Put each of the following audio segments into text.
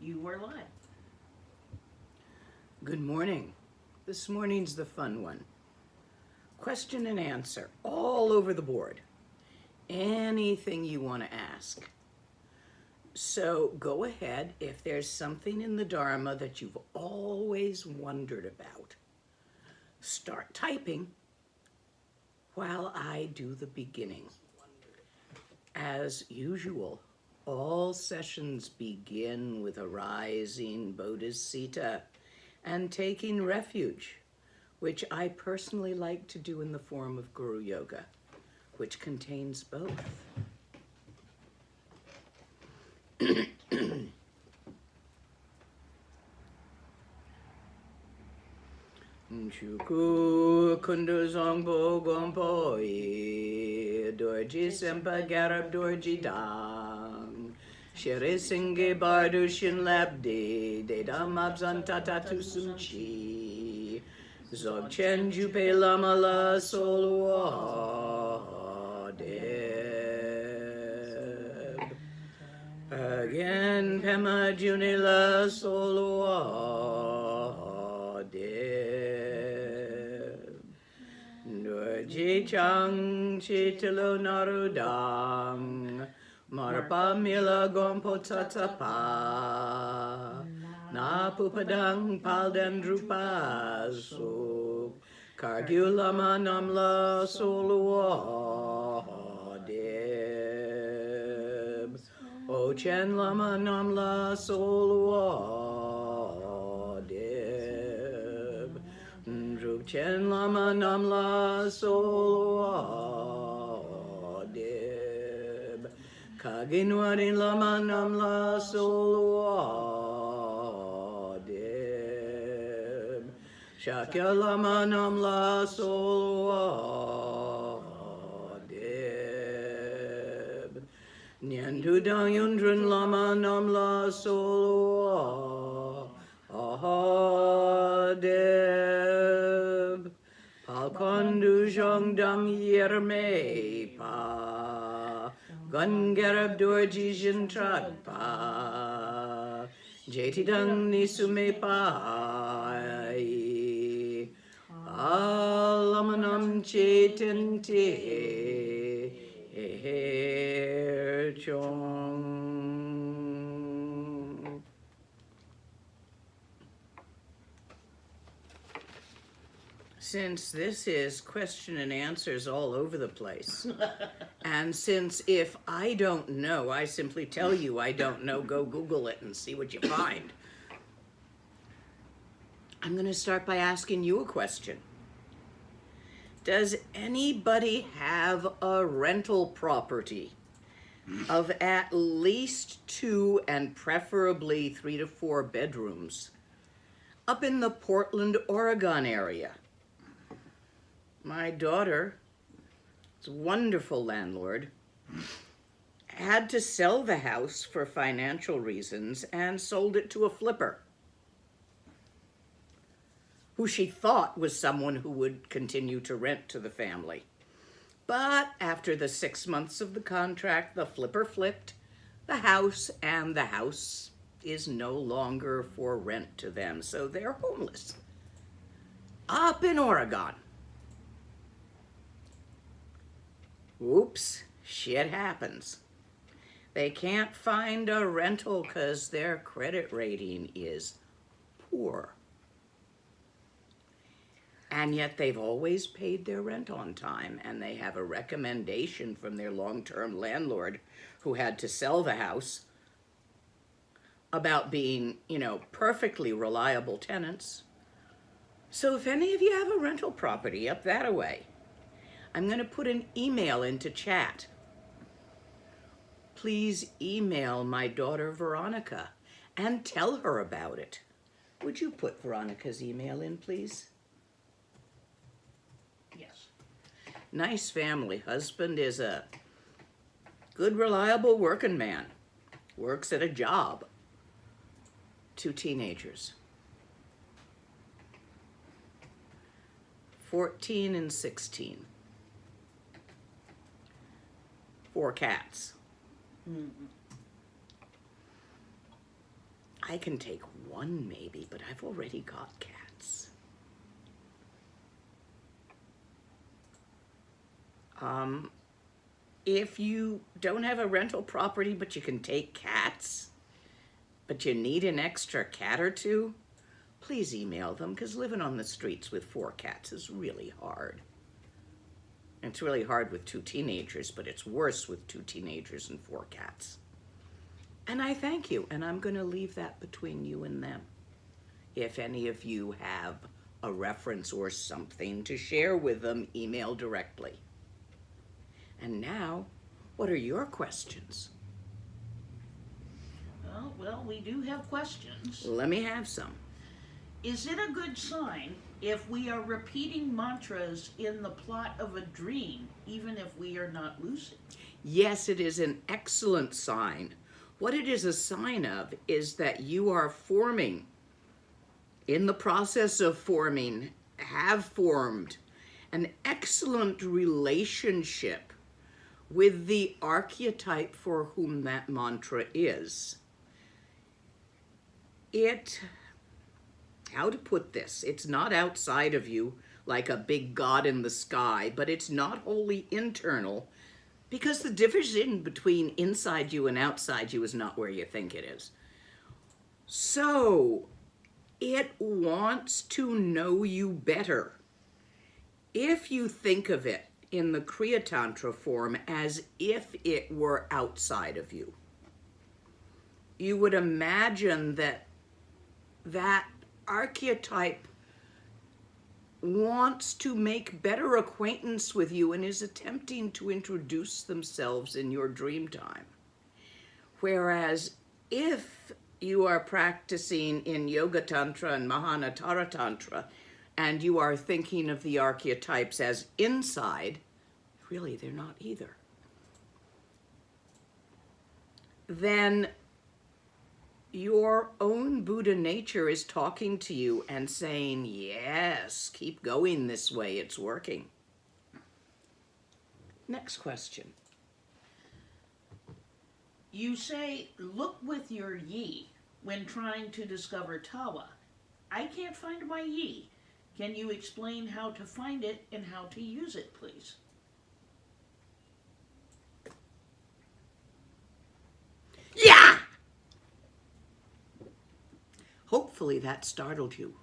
You are live. Good morning. This morning's the fun one. Question and answer all over the board. Anything you want to ask. So go ahead if there's something in the Dharma that you've always wondered about. Start typing while I do the beginning. As usual, all sessions begin with a rising bodhisattva and taking refuge, which I personally like to do in the form of Guru Yoga, which contains both. Shuku kundu zongbo gompo dorji sempa garab dorji dang shere singe bardu shin labdi de damabzan tatatu sunchi zog chen jupe lama la solwa deb again pema juni la solwa deb Ji chang chi tilo narudang marpa mila gompo tatapa na pupadang palden drupa so kargulama namla solua deb o chen lama namla solua Chen lama namla solwa deb Kaginwari lama namla solwa deb Shakya lama namla solwa deb Nyandu dang yundrun lama namla solwa deb Palkondu jong dam yerme pa Gungarab dorji jin tragpa Jeti dang nisume pa Alamanam chetente chong Since this is question and answers all over the place, and since if I don't know, I simply tell you I don't know, go Google it and see what you find. I'm going to start by asking you a question. Does anybody have a rental property of at least 2 and preferably 3 to 4 bedrooms up in the Portland, Oregon area? My daughter, a wonderful landlord, had to sell the house for financial reasons and sold it to a flipper who she thought was someone who would continue to rent to the family. But after the 6 months of the contract, the flipper flipped the house, and the house is no longer for rent to them, so they're homeless up in Oregon. Oops, shit happens. They can't find a rental because their credit rating is poor. And yet they've always paid their rent on time, and they have a recommendation from their long-term landlord who had to sell the house about being, perfectly reliable tenants. So if any of you have a rental property up that way, I'm going to put an email into chat. Please email my daughter Veronica and tell her about it. Would you put Veronica's email in, please? Yes. Nice family. Husband is a good, reliable working man. Works at a job. 2 teenagers. 14 and 16. 4 cats. I can take one maybe, but I've already got cats. If you don't have a rental property, but you can take cats, but you need an extra cat or two, please email them, because living on the streets with 4 cats is really hard. It's really hard with 2 teenagers, but it's worse with 2 teenagers and 4 cats. And I thank you, and I'm going to leave that between you and them. If any of you have a reference or something to share with them, email directly. And now, what are your questions? Well, we do have questions. Let me have some. Is it a good sign if we are repeating mantras in the plot of a dream, even if we are not lucid? Yes, it is an excellent sign. What it is a sign of is that you are forming, in the process of forming, have formed an excellent relationship with the archetype for whom that mantra is. How to put this? It's not outside of you like a big God in the sky, but it's not wholly internal, because the division between inside you and outside you is not where you think it is. So it wants to know you better. If you think of it in the Kriya Tantra form as if it were outside of you, you would imagine that that archetype wants to make better acquaintance with you and is attempting to introduce themselves in your dream time. Whereas if you are practicing in Yoga Tantra and Mahanatara Tantra, and you are thinking of the archetypes as inside, really they're not either. Then your own Buddha nature is talking to you and saying, yes, keep going this way, it's working. Next question. You say, look with your yi when trying to discover Tawa. I can't find my yi. Can you explain how to find it and how to use it, please? Yeah! Hopefully that startled you.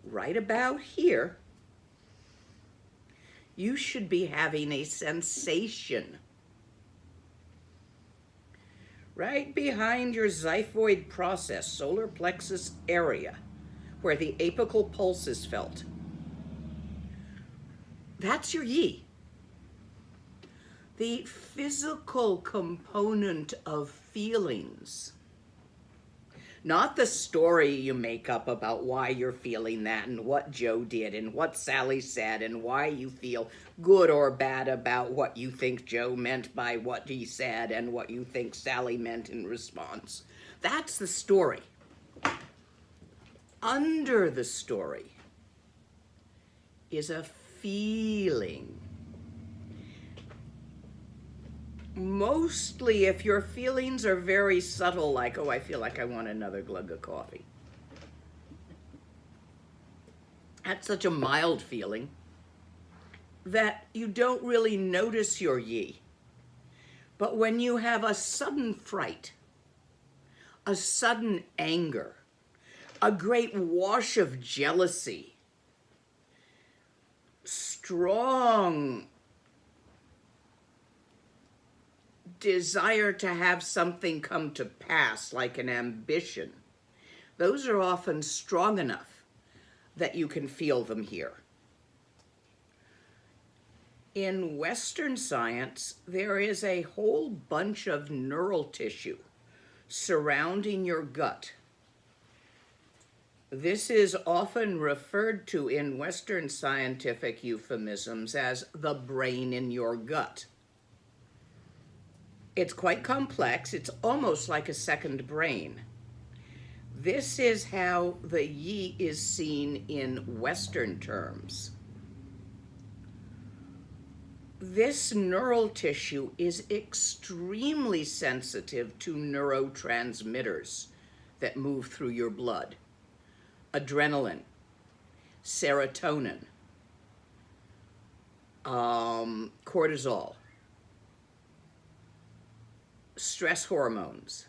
Right about here, you should be having a sensation. Right behind your xiphoid process, solar plexus area, where the apical pulse is felt. That's your yi. The physical component of feelings. Not the story you make up about why you're feeling that and what Joe did and what Sally said and why you feel good or bad about what you think Joe meant by what he said and what you think Sally meant in response. That's the story. Under the story is a feeling. Mostly if your feelings are very subtle, like, oh, I feel like I want another glug of coffee. That's such a mild feeling that you don't really notice your yi. But when you have a sudden fright, a sudden anger, a great wash of jealousy, strong desire to have something come to pass, like an ambition, those are often strong enough that you can feel them here. In Western science, there is a whole bunch of neural tissue surrounding your gut. This is often referred to in Western scientific euphemisms as the brain in your gut. It's quite complex. It's almost like a second brain. This is how the yi is seen in Western terms. This neural tissue is extremely sensitive to neurotransmitters, that move through your blood. Adrenaline, serotonin, cortisol, stress hormones.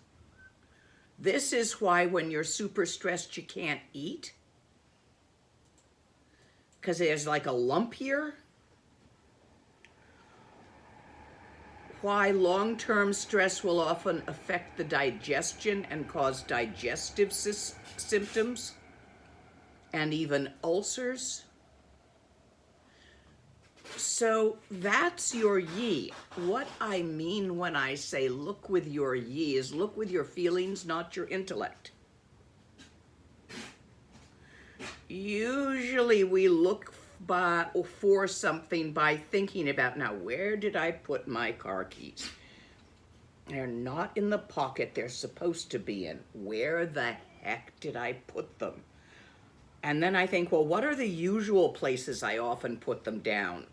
This is why when you're super stressed you can't eat, because there's like a lump here. Why long-term stress will often affect the digestion and cause digestive symptoms and even ulcers. So that's your yi. What I mean when I say look with your yi is look with your feelings, not your intellect. Usually we look for something by thinking about, now where did I put my car keys? They're not in the pocket they're supposed to be in. Where the heck did I put them? And then I think, well, what are the usual places I often put them down?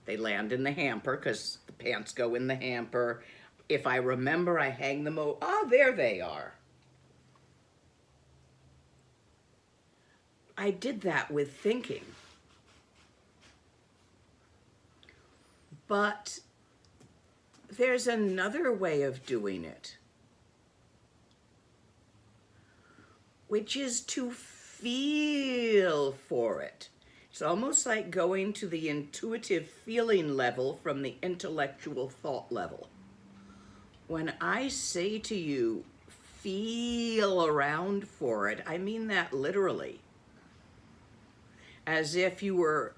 They land in the hamper because the pants go in the hamper. If I remember, I hang them over. Ah, there they are. I did that with thinking. But there's another way of doing it, which is to feel for it. It's almost like going to the intuitive feeling level from the intellectual thought level. When I say to you, feel around for it, I mean that literally. As if you were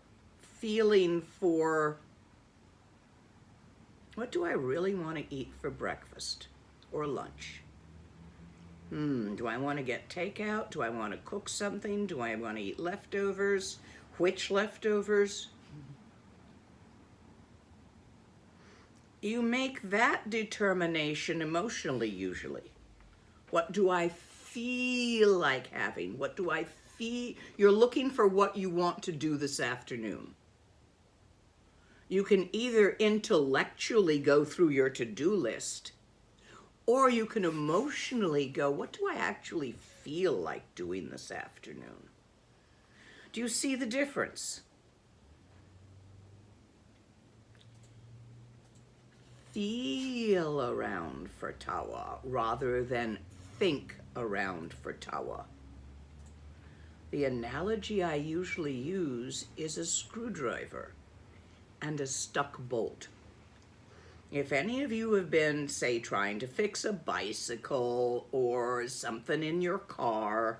feeling for, what do I really want to eat for breakfast or lunch? Do I want to get takeout? Do I want to cook something? Do I want to eat leftovers? Which leftovers? You make that determination emotionally usually. What do I feel like having? What do I feel? You're looking for what you want to do this afternoon. You can either intellectually go through your to-do list, or you can emotionally go, what do I actually feel like doing this afternoon? Do you see the difference? Feel around for tawa rather than think around for tawa. The analogy I usually use is a screwdriver and a stuck bolt. If any of you have been, say, trying to fix a bicycle or something in your car,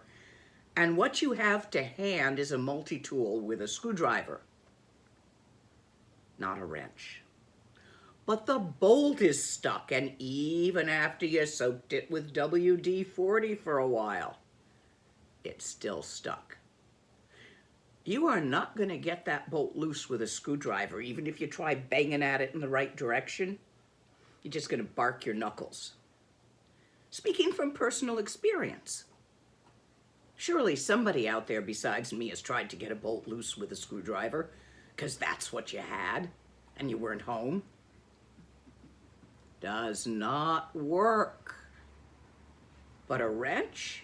and what you have to hand is a multi-tool with a screwdriver, not a wrench. But the bolt is stuck, and even after you soaked it with WD-40 for a while, it's still stuck. You are not going to get that bolt loose with a screwdriver, even if you try banging at it in the right direction. You're just going to bark your knuckles. Speaking from personal experience. Surely somebody out there besides me has tried to get a bolt loose with a screwdriver, because that's what you had, and you weren't home. Does not work. But a wrench?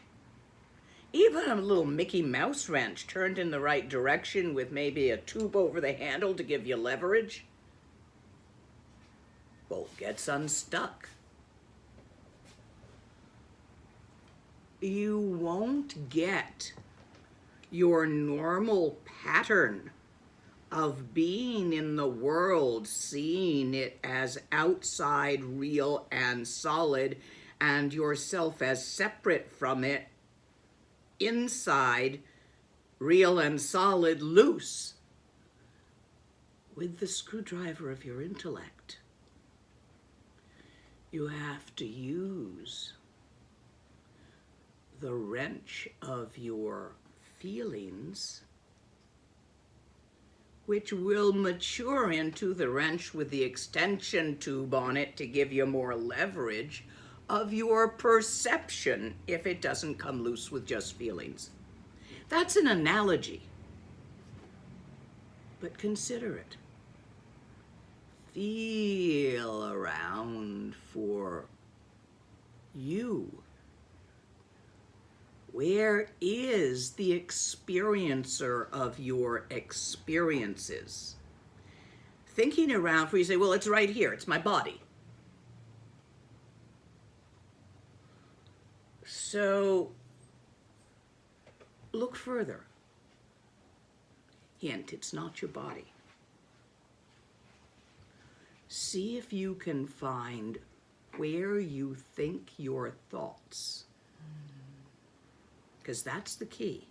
Even a little Mickey Mouse wrench turned in the right direction with maybe a tube over the handle to give you leverage, bolt gets unstuck. You won't get your normal pattern of being in the world, seeing it as outside, real and solid, and yourself as separate from it, inside, real and solid, loose, with the screwdriver of your intellect. You have to use the wrench of your feelings, which will mature into the wrench with the extension tube on it to give you more leverage of your perception if it doesn't come loose with just feelings. That's an analogy, but consider it. Feel around for you. Where is the experiencer of your experiences? Thinking around for you say, well, it's right here, it's my body. So look further. Hint, it's not your body. See if you can find where you think your thoughts. Because that's the key.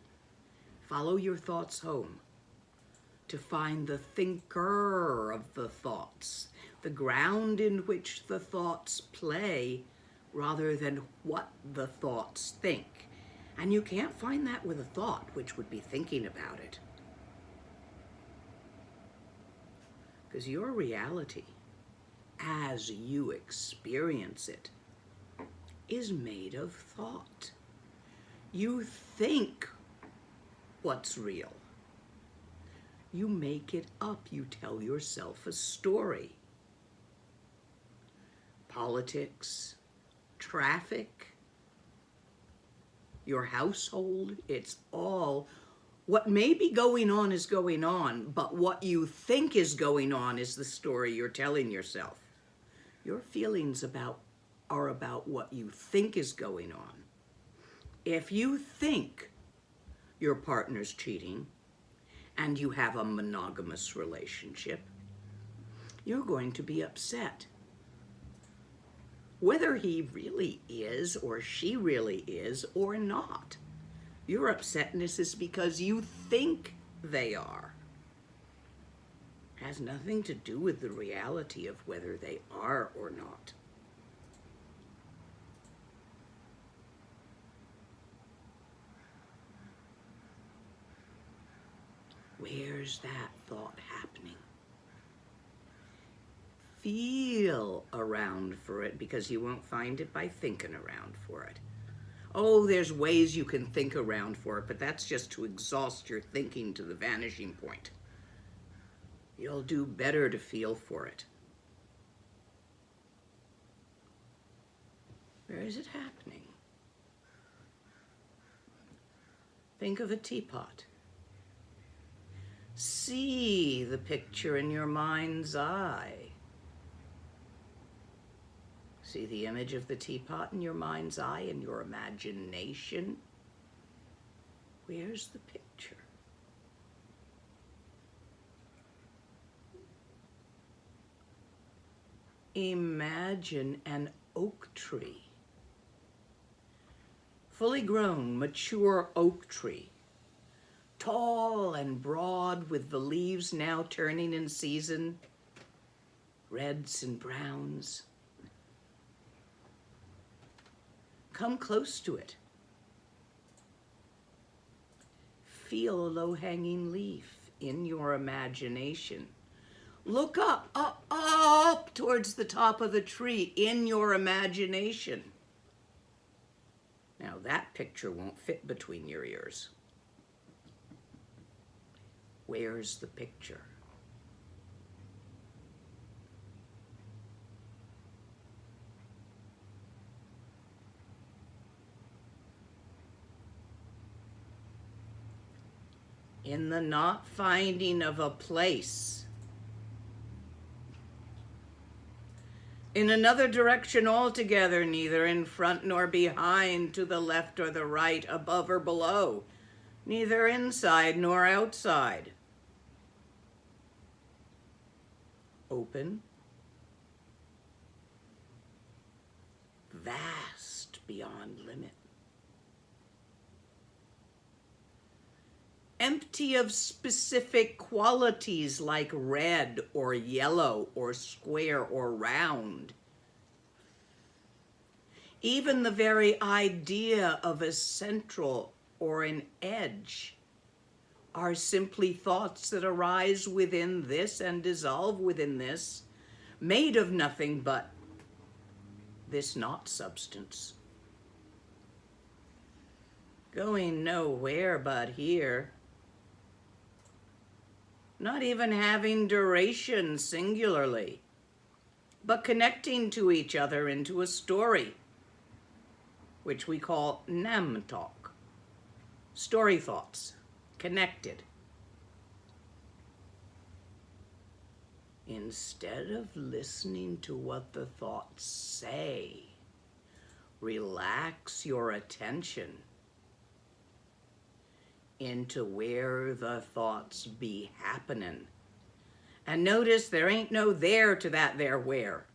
Follow your thoughts home to find the thinker of the thoughts, the ground in which the thoughts play rather than what the thoughts think. And you can't find that with a thought, which would be thinking about it. Because your reality, as you experience it, is made of thought. You think what's real. You make it up. You tell yourself a story. Politics, traffic, your household, it's all what may be going on is going on, but what you think is going on is the story you're telling yourself. Your feelings are about what you think is going on. If you think your partner's cheating and you have a monogamous relationship, you're going to be upset. Whether he really is or she really is or not. Your upsetness is because you think they are. It has nothing to do with the reality of whether they are or not. Where's that thought happening? Feel around for it, because you won't find it by thinking around for it. Oh, there's ways you can think around for it, but that's just to exhaust your thinking to the vanishing point. You'll do better to feel for it. Where is it happening? Think of a teapot. See the picture in your mind's eye. See the image of the teapot in your mind's eye, in your imagination. Where's the picture? Imagine an oak tree. Fully grown, mature oak tree. Tall and broad, with the leaves now turning in season, reds and browns. Come close to it. Feel a low-hanging leaf in your imagination. Look up towards the top of the tree in your imagination. Now that picture won't fit between your ears. Where's the picture? In the not finding of a place. In another direction altogether, neither in front nor behind, to the left or the right, above or below, neither inside nor outside. Open, vast beyond limit. Empty of specific qualities like red or yellow or square or round. Even the very idea of a central or an edge are simply thoughts that arise within this and dissolve within this, made of nothing but this not substance. Going nowhere but here. Not even having duration singularly, but connecting to each other into a story, which we call nam talk. Story thoughts, connected. Instead of listening to what the thoughts say, relax your attention into where the thoughts be happening. And notice there ain't no there to that there where.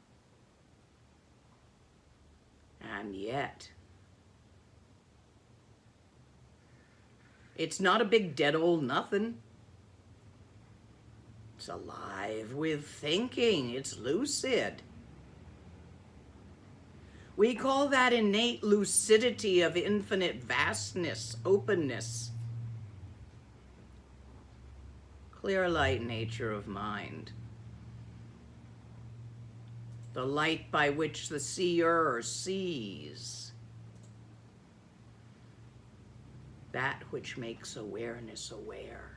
And yet, it's not a big dead old nothing. It's alive with thinking. It's lucid. We call that innate lucidity of infinite vastness, openness, clear light nature of mind. The light by which the seer sees. That which makes awareness aware.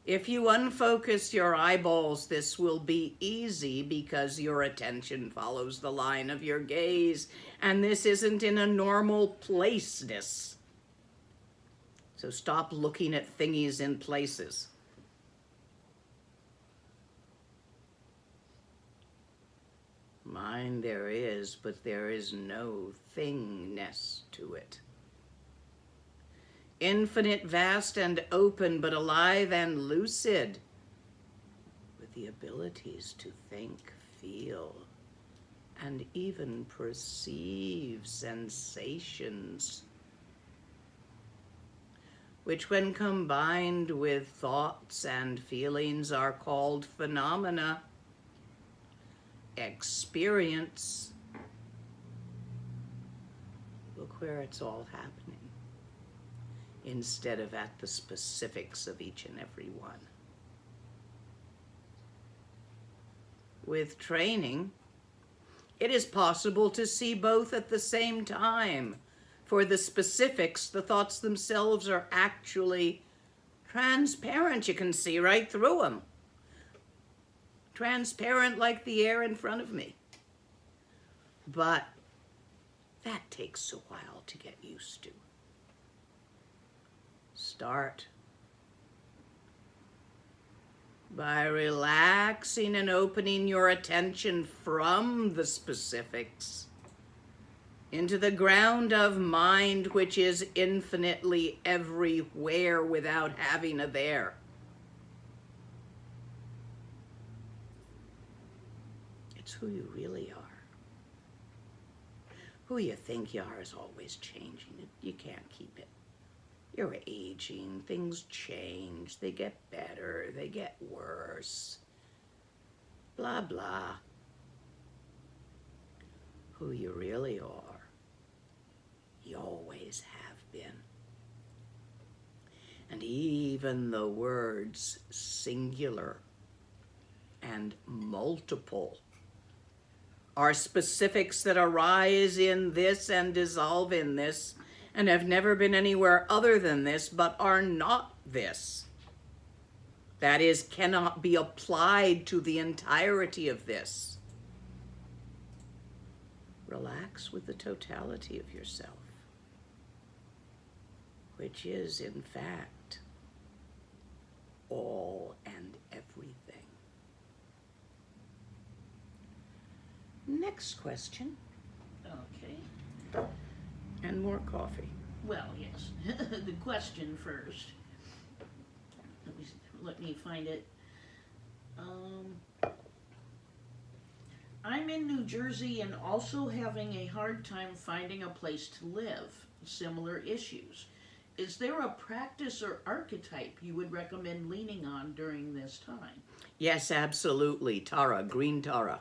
If you unfocus your eyeballs, this will be easy because your attention follows the line of your gaze, and this isn't in a normal placeness. So stop looking at thingies in places. Mind there is, but there is no thingness to it. Infinite, vast, and open, but alive and lucid, with the abilities to think, feel, and even perceive sensations, which when combined with thoughts and feelings are called phenomena, experience. Look where it's all happening, instead of at the specifics of each and every one. With training, it is possible to see both at the same time. For the specifics, the thoughts themselves are actually transparent. You can see right through them. Transparent like the air in front of me. But that takes a while to get used to. Start by relaxing and opening your attention from the specifics into the ground of mind, which is infinitely everywhere without having a there. It's who you really are. Who you think you are is always changing. You can't keep it. You're aging, things change, they get better, they get worse. Blah, blah. Who you really are, you always have been. And even the words singular and multiple are specifics that arise in this and dissolve in this, and have never been anywhere other than this, but are not this. That is, cannot be applied to the entirety of this. Relax with the totality of yourself, which is, in fact, all and everything. Next question. Okay. And more coffee. Well, yes. The question first. Let me find it. I'm in New Jersey and also having a hard time finding a place to live. Similar issues. Is there a practice or archetype you would recommend leaning on during this time? Yes, absolutely. Tara, green Tara.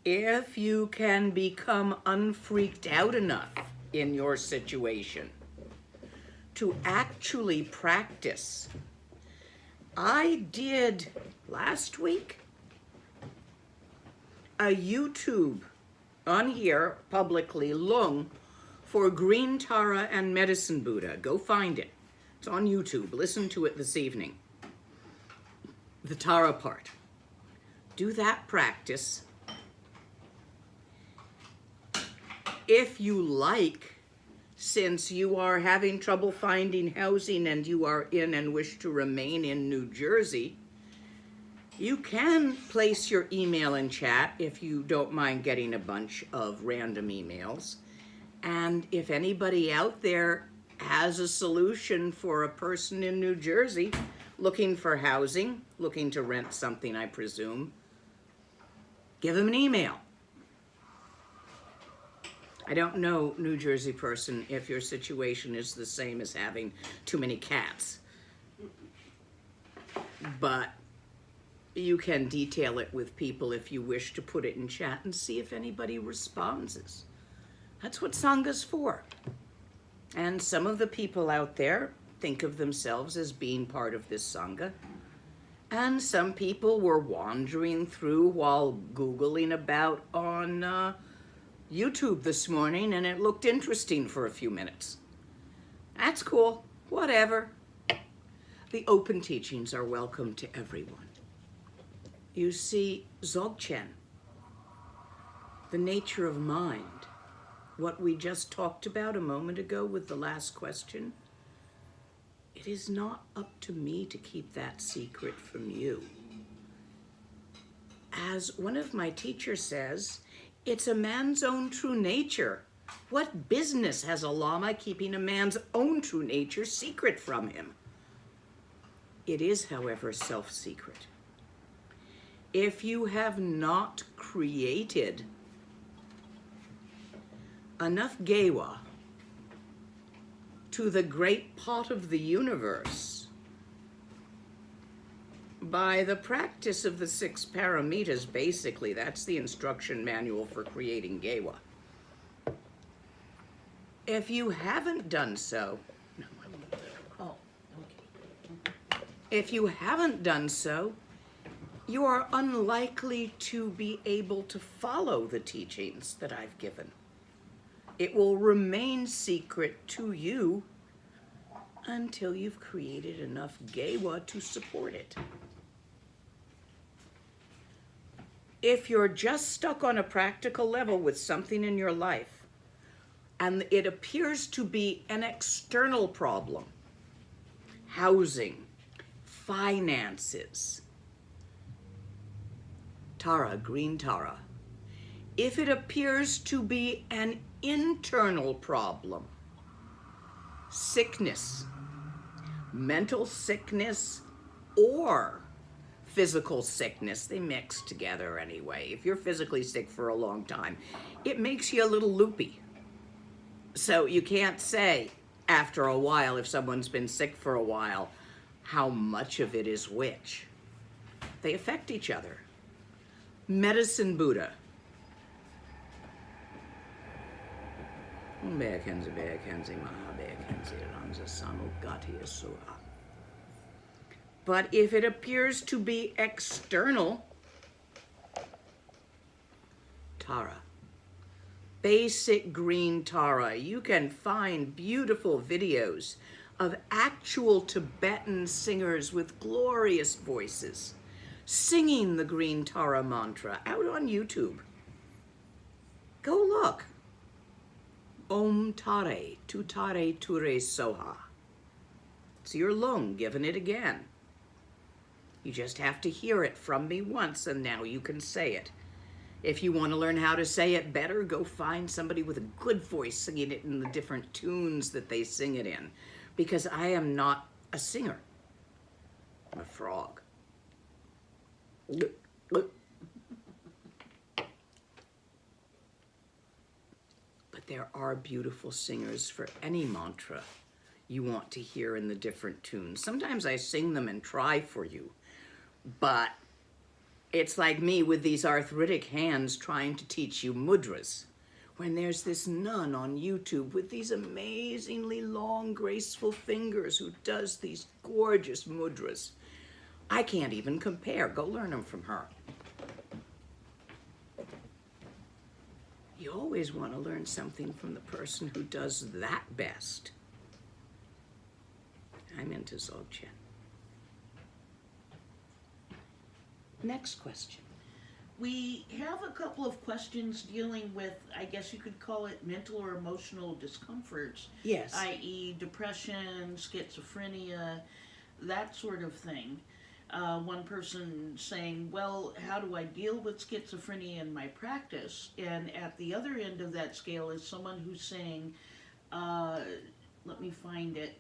If you can become unfreaked out enough in your situation to actually practice. I did last week a YouTube on here publicly lung for Green Tara and Medicine Buddha. Go find it. It's on YouTube. Listen to it this evening. The Tara part. Do that practice. If you like, since you are having trouble finding housing and you are in and wish to remain in New Jersey, you can place your email in chat if you don't mind getting a bunch of random emails. And if anybody out there has a solution for a person in New Jersey looking for housing, looking to rent something, I presume, give them an email. I don't know, New Jersey person, if your situation is the same as having too many cats. But you can detail it with people if you wish to put it in chat and see if anybody responds. That's what Sangha's for. And some of the people out there think of themselves as being part of this Sangha. And some people were wandering through while Googling about on YouTube this morning, and it looked interesting for a few minutes. That's cool. Whatever. The open teachings are welcome to everyone. You see, Dzogchen, the nature of mind, what we just talked about a moment ago with the last question, it is not up to me to keep that secret from you. As one of my teachers says, it's a man's own true nature. What business has a Lama keeping a man's own true nature secret from him? It is, however, self-secret. If you have not created enough gewa to the great pot of the universe by the practice of the 6 paramitas, basically, that's the instruction manual for creating gewa. If you haven't done so, if you haven't done so, you are unlikely to be able to follow the teachings that I've given. It will remain secret to you until you've created enough gewa to support it. If you're just stuck on a practical level with something in your life, and it appears to be an external problem, housing, finances, Tara, green Tara. If it appears to be an internal problem, sickness, mental sickness, or physical sickness, they mix together anyway. If you're physically sick for a long time, it makes you a little loopy. So you can't say after a while, if someone's been sick for a while, how much of it is which. They affect each other. Medicine Buddha. But if it appears to be external, Tara, basic green Tara, you can find beautiful videos of actual Tibetan singers with glorious voices singing the green Tara mantra out on YouTube. Go look. Om Tare, Tutare Ture Soha. It's your lung giving it again. You just have to hear it from me once and now you can say it. If you want to learn how to say it better, go find somebody with a good voice singing it in the different tunes that they sing it in. Because I am not a singer. I'm a frog. But there are beautiful singers for any mantra you want to hear in the different tunes. Sometimes I sing them and try for you, but it's like me with these arthritic hands trying to teach you mudras. When there's this nun on YouTube with these amazingly long, graceful fingers who does these gorgeous mudras. I can't even compare. Go learn them from her. You always want to learn something from the person who does that best. I'm into Dzogchen. Next question. We have a couple of questions dealing with, I guess you could call it mental or emotional discomforts, Yes. i.e., depression, schizophrenia, that sort of thing. One person saying, well, how do I deal with schizophrenia in my practice? And at the other end of that scale is someone who's saying, let me find it.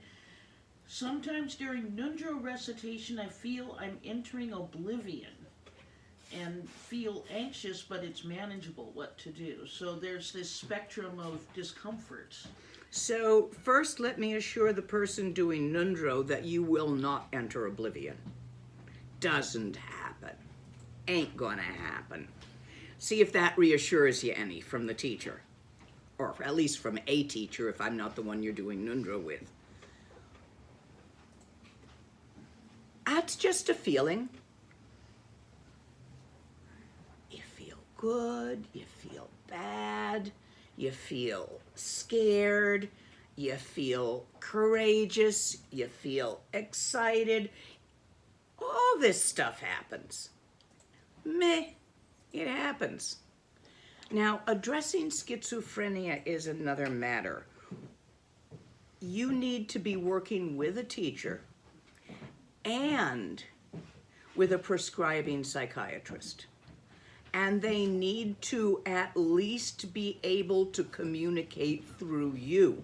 Sometimes during Nundro recitation, I feel I'm entering oblivion and feel anxious, but it's manageable what to do. So there's this spectrum of discomforts. So first, let me assure the person doing Nundro that you will not enter oblivion. Doesn't happen. Ain't gonna happen. See if that reassures you any from the teacher. Or at least from a teacher if I'm not the one you're doing Nundro with. That's just a feeling. You feel good, you feel bad, you feel scared, you feel courageous, you feel excited. All this stuff happens. Meh, it happens. Now, addressing schizophrenia is another matter. You need to be working with a teacher and with a prescribing psychiatrist. And they need to at least be able to communicate through you.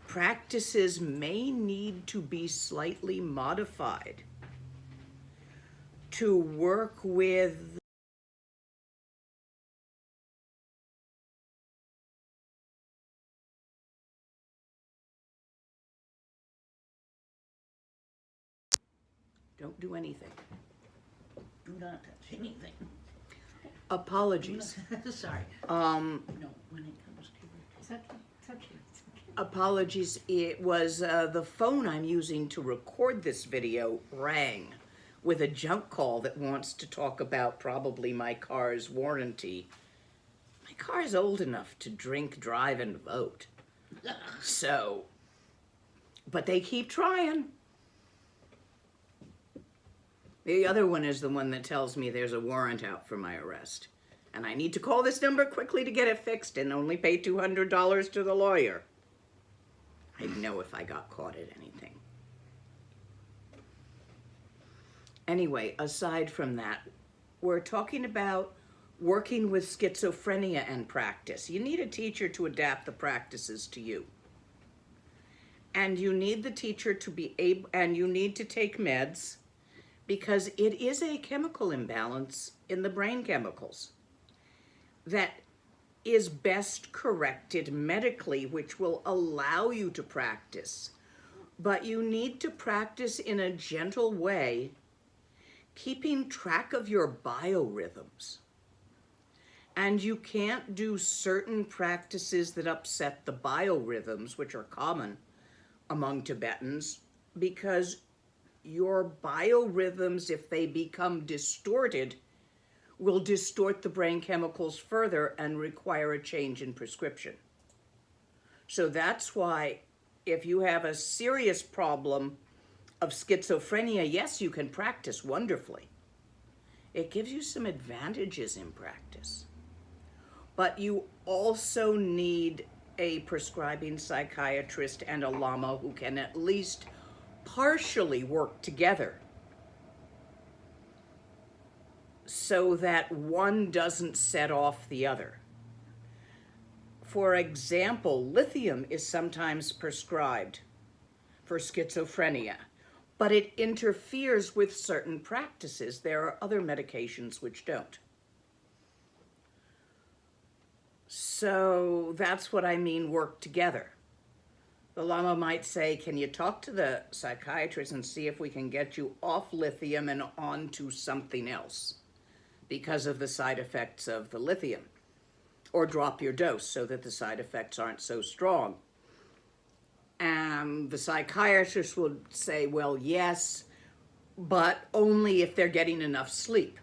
Practices may need to be slightly modified to work with don't do anything. Do not touch anything. Apologies. Sorry. No, when it comes to It's okay. It's okay. It's okay. Apologies, it was the phone I'm using to record this video rang with a junk call that wants to talk about probably my car's warranty. My car's old enough to drink, drive, and vote. So, but they keep trying. The other one is the one that tells me there's a warrant out for my arrest. And I need to call this number quickly to get it fixed and only pay $200 to the lawyer. I'd know if I got caught at anything. Anyway, aside from that, we're talking about working with schizophrenia and practice. You need a teacher to adapt the practices to you. And you need the teacher to be able, and you need to take meds because it is a chemical imbalance in the brain chemicals that is best corrected medically, which will allow you to practice. But you need to practice in a gentle way, keeping track of your biorhythms. And you can't do certain practices that upset the biorhythms, which are common among Tibetans, because your biorhythms, if they become distorted, will distort the brain chemicals further and require a change in prescription. So that's why if you have a serious problem of schizophrenia, yes, you can practice wonderfully. It gives you some advantages in practice. But you also need a prescribing psychiatrist and a lama who can at least partially work together so that one doesn't set off the other. For example, lithium is sometimes prescribed for schizophrenia, but it interferes with certain practices. There are other medications which don't. So that's what I mean, work together. The Lama might say, can you talk to the psychiatrist and see if we can get you off lithium and onto something else because of the side effects of the lithium? Or drop your dose so that the side effects aren't so strong. And the psychiatrist will say, well, yes, but only if they're getting enough sleep,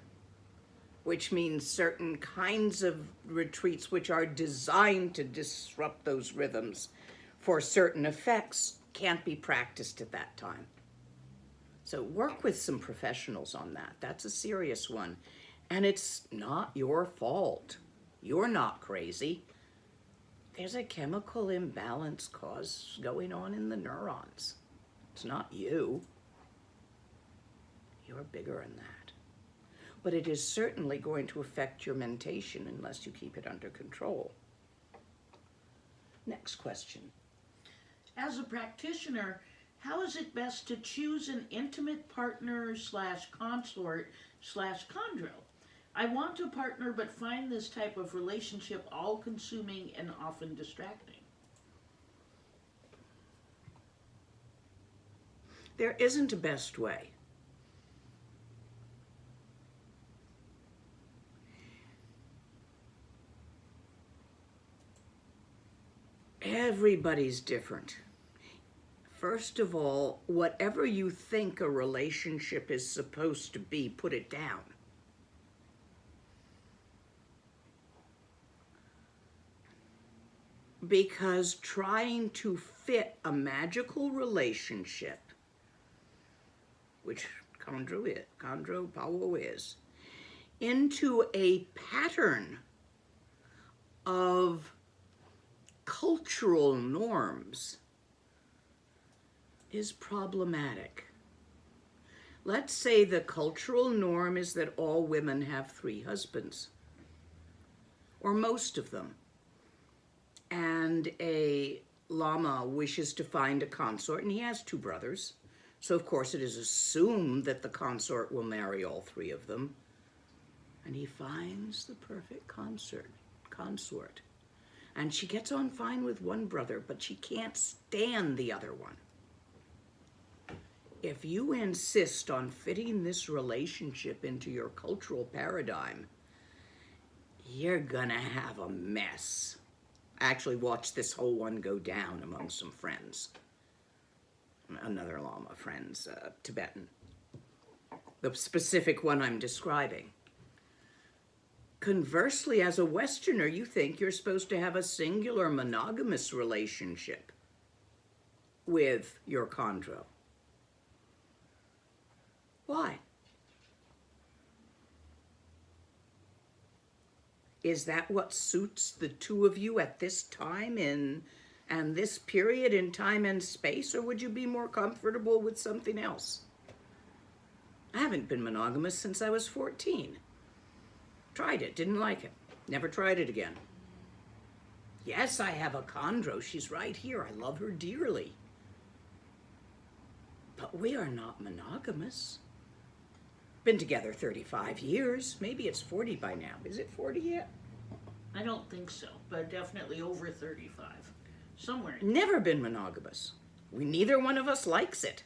which means certain kinds of retreats which are designed to disrupt those rhythms for certain effects can't be practiced at that time. So work with some professionals on that. That's a serious one. And it's not your fault. You're not crazy. There's a chemical imbalance going on in the neurons. It's not you. You're bigger than that. But it is certainly going to affect your mentation unless you keep it under control. Next question. As a practitioner, how is it best to choose an intimate partner / consort / chondro? I want a partner but find this type of relationship all-consuming and often distracting. There isn't a best way. Everybody's different. First of all, whatever you think a relationship is supposed to be, put it down. Because trying to fit a magical relationship, which Chondro Power is, into a pattern of cultural norms is problematic. Let's say the cultural norm is that all women have 3 husbands, or most of them. And a Lama wishes to find a consort, and he has 2 brothers. So of course it is assumed that the consort will marry all 3 of them. And he finds the perfect consort. And she gets on fine with one brother, but she can't stand the other one. If you insist on fitting this relationship into your cultural paradigm, you're gonna have a mess. I actually watched this whole one go down among some friends. Another Lama friends, Tibetan. The specific one I'm describing. Conversely, as a Westerner, you think you're supposed to have a singular monogamous relationship with your chondro. Why? Is that what suits the 2 of you at this time and this period in time and space, or would you be more comfortable with something else? I haven't been monogamous since I was 14. Tried it, didn't like it. Never tried it again. Yes, I have a chondro. She's right here. I love her dearly. But we are not monogamous. Been together 35 years. Maybe it's 40 by now. Is it 40 yet? I don't think so, but definitely over 35. Somewhere. Never been monogamous. Neither one of us likes it.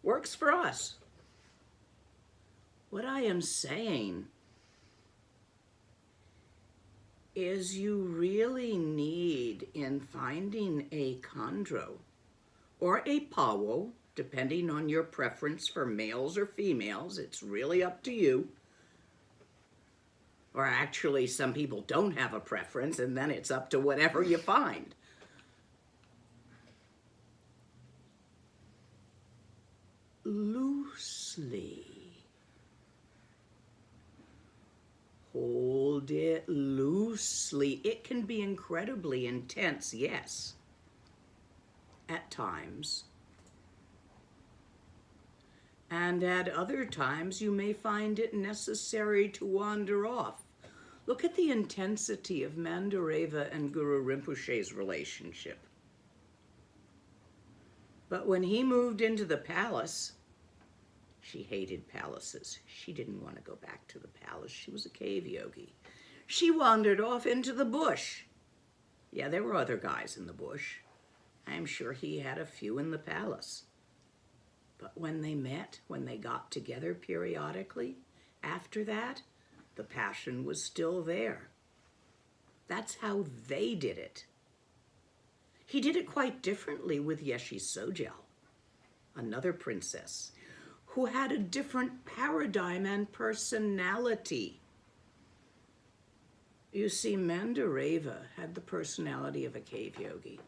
Works for us. What I am saying is you really need, in finding a chondro or a pawo, depending on your preference for males or females, it's really up to you. Or actually, some people don't have a preference, and then it's up to whatever you find. Loosely. Hold it loosely. It can be incredibly intense, yes, at times. And at other times, you may find it necessary to wander off. Look at the intensity of Mandareva and Guru Rinpoche's relationship. But when he moved into the palace, she hated palaces. She didn't want to go back to the palace. She was a cave yogi. She wandered off into the bush. Yeah, there were other guys in the bush. I'm sure he had a few in the palace. But when they met, when they got together periodically, after that, the passion was still there. That's how they did it. He did it quite differently with Yeshi Sojel, another princess, who had a different paradigm and personality. You see, Mandareva had the personality of a cave yogi.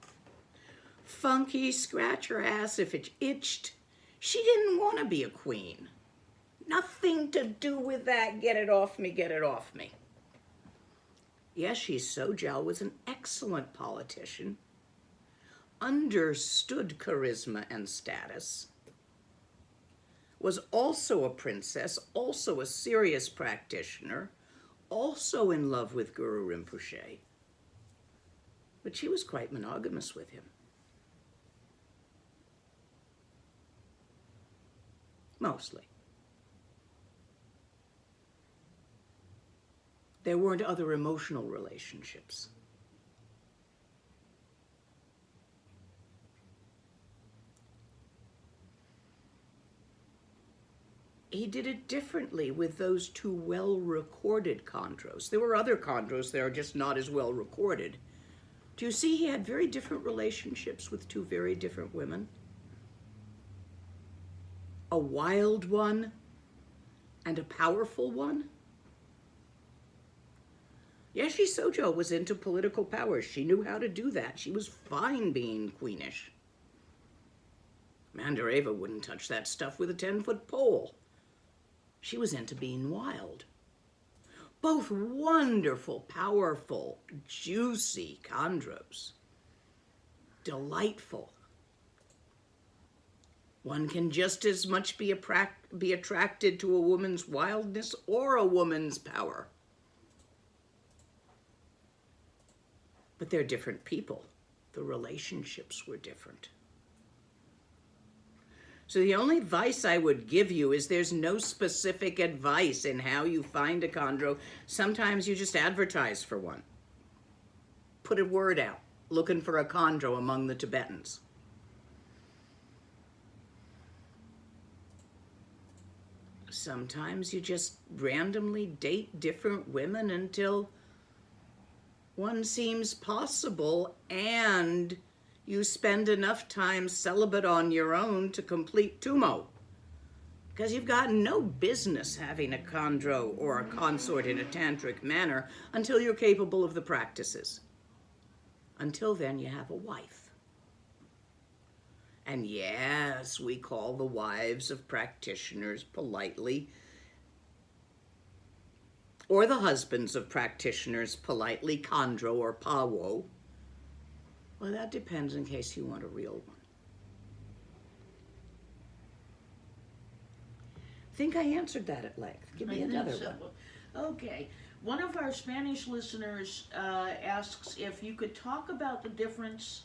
Funky, scratch her ass if it itched. She didn't want to be a queen. Nothing to do with that. Get it off me, get it off me. Yeshe Sojal was an excellent politician, understood charisma and status, was also a princess, also a serious practitioner, also in love with Guru Rinpoche. But she was quite monogamous with him. Mostly. There weren't other emotional relationships. He did it differently with those two well-recorded chondros. There were other chondros that are just not as well recorded. Do you see he had very different relationships with two very different women? A wild one and a powerful one? Yeshe Sojal was into political power. She knew how to do that. She was fine being queenish. Mandareva wouldn't touch that stuff with a 10-foot pole. She was into being wild. Both wonderful, powerful, juicy chondros. Delightful. One can just as much be attracted to a woman's wildness or a woman's power. But they're different people. The relationships were different. So the only advice I would give you is there's no specific advice in how you find a chondro. Sometimes you just advertise for one. Put a word out, looking for a chondro among the Tibetans. Sometimes you just randomly date different women until one seems possible, and you spend enough time celibate on your own to complete Tumo. Because you've got no business having a chondro or a consort in a tantric manner until you're capable of the practices. Until then, you have a wife. And yes, we call the wives of practitioners politely, or the husbands of practitioners politely, chondro or pawo. Well, that depends in case you want a real one. I think I answered that at length. Give me another one. Okay. One of our Spanish listeners asks if you could talk about the difference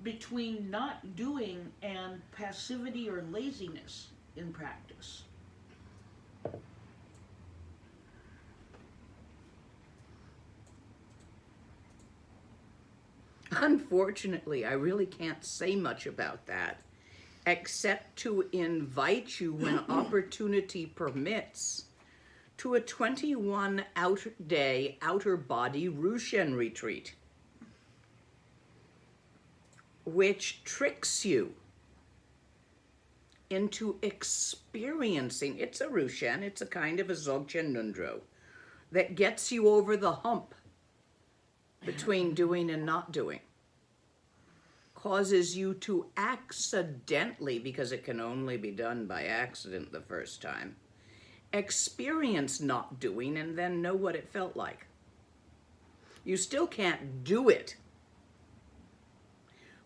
between not doing and passivity or laziness in practice. Unfortunately, I really can't say much about that, except to invite you, when opportunity permits, to a 21-day outer body Rushen retreat, which tricks you into experiencing. It's a Rushen, it's a kind of a Dzogchen Nundro that gets you over the hump between doing and not doing, causes you to accidentally, because it can only be done by accident the first time, experience not doing and then know what it felt like. You still can't do it,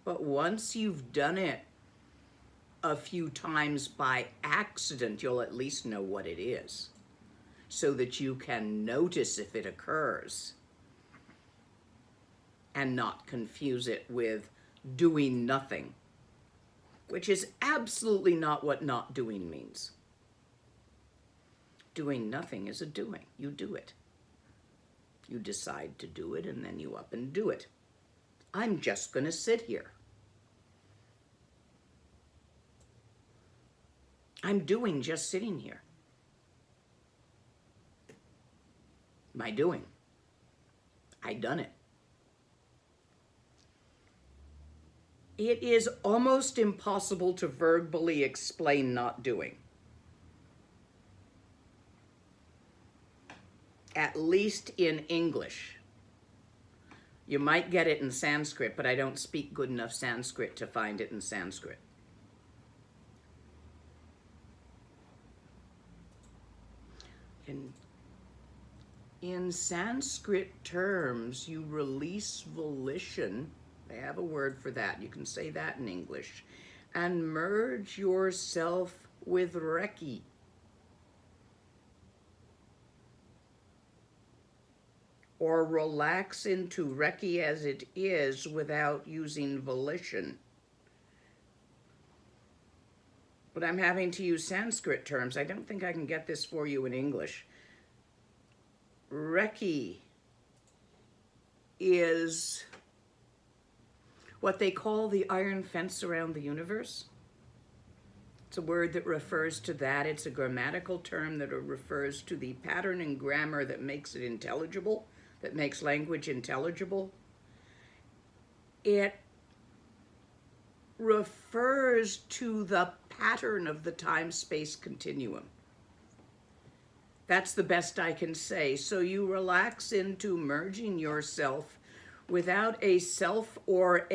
but once you've done it a few times by accident, you'll at least know what it is, so that you can notice if it occurs and not confuse it with doing nothing, which is absolutely not what not doing means. Doing nothing is a doing. You do it. You decide to do it, and then you up and do it. I'm just going to sit here. I'm doing just sitting here. My doing. I done it. It is almost impossible to verbally explain not doing. At least in English. You might get it in Sanskrit, but I don't speak good enough Sanskrit to find it in Sanskrit. In Sanskrit terms, you release volition. They have a word for that. You can say that in English. And merge yourself with Reki. Or relax into Reki as it is without using volition. But I'm having to use Sanskrit terms. I don't think I can get this for you in English. Reki is what they call the iron fence around the universe. It's a word that refers to that. It's a grammatical term that refers to the pattern and grammar that makes it intelligible, that makes language intelligible. It refers to the pattern of the time-space continuum. That's the best I can say. So you relax into merging yourself without a self or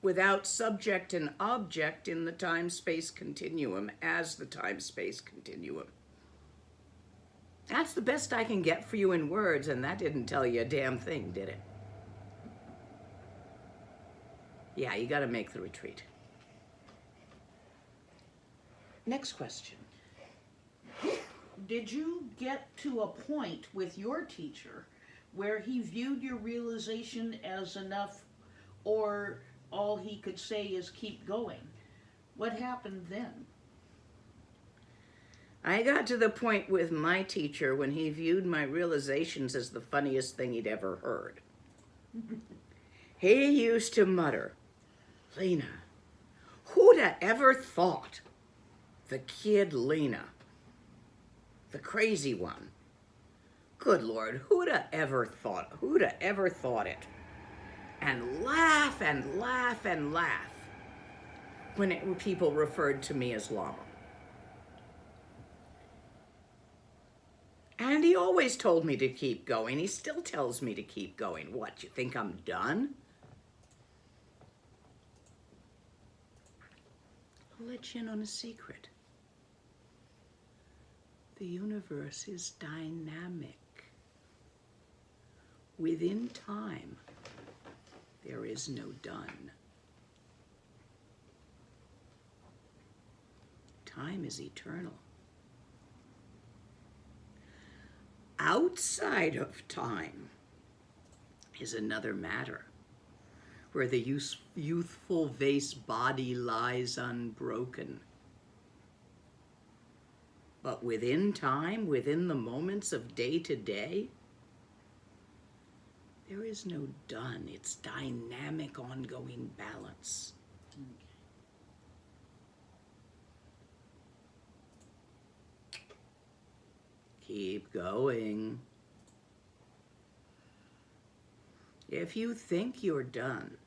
without subject and object in the time-space continuum as the time-space continuum. That's the best I can get for you in words, and that didn't tell you a damn thing, did it? Yeah, you got to make the retreat. Next question. Did you get to a point with your teacher where he viewed your realization as enough, or all he could say is keep going? What happened then? I got to the point with my teacher when he viewed my realizations as the funniest thing he'd ever heard. He used to mutter, "Lena, who'd have ever thought the kid Lena, the crazy one? Good Lord, who'd have ever thought it?" And laugh and laugh and laugh when people referred to me as Lama. And he always told me to keep going. He still tells me to keep going. What, you think I'm done? I'll let you in on a secret. The universe is dynamic. Within time, there is no done. Time is eternal. Outside of time is another matter, where the youthful vase body lies unbroken. But within time, within the moments of day to day, there is no done. It's dynamic, ongoing balance. Keep going. If you think you're done,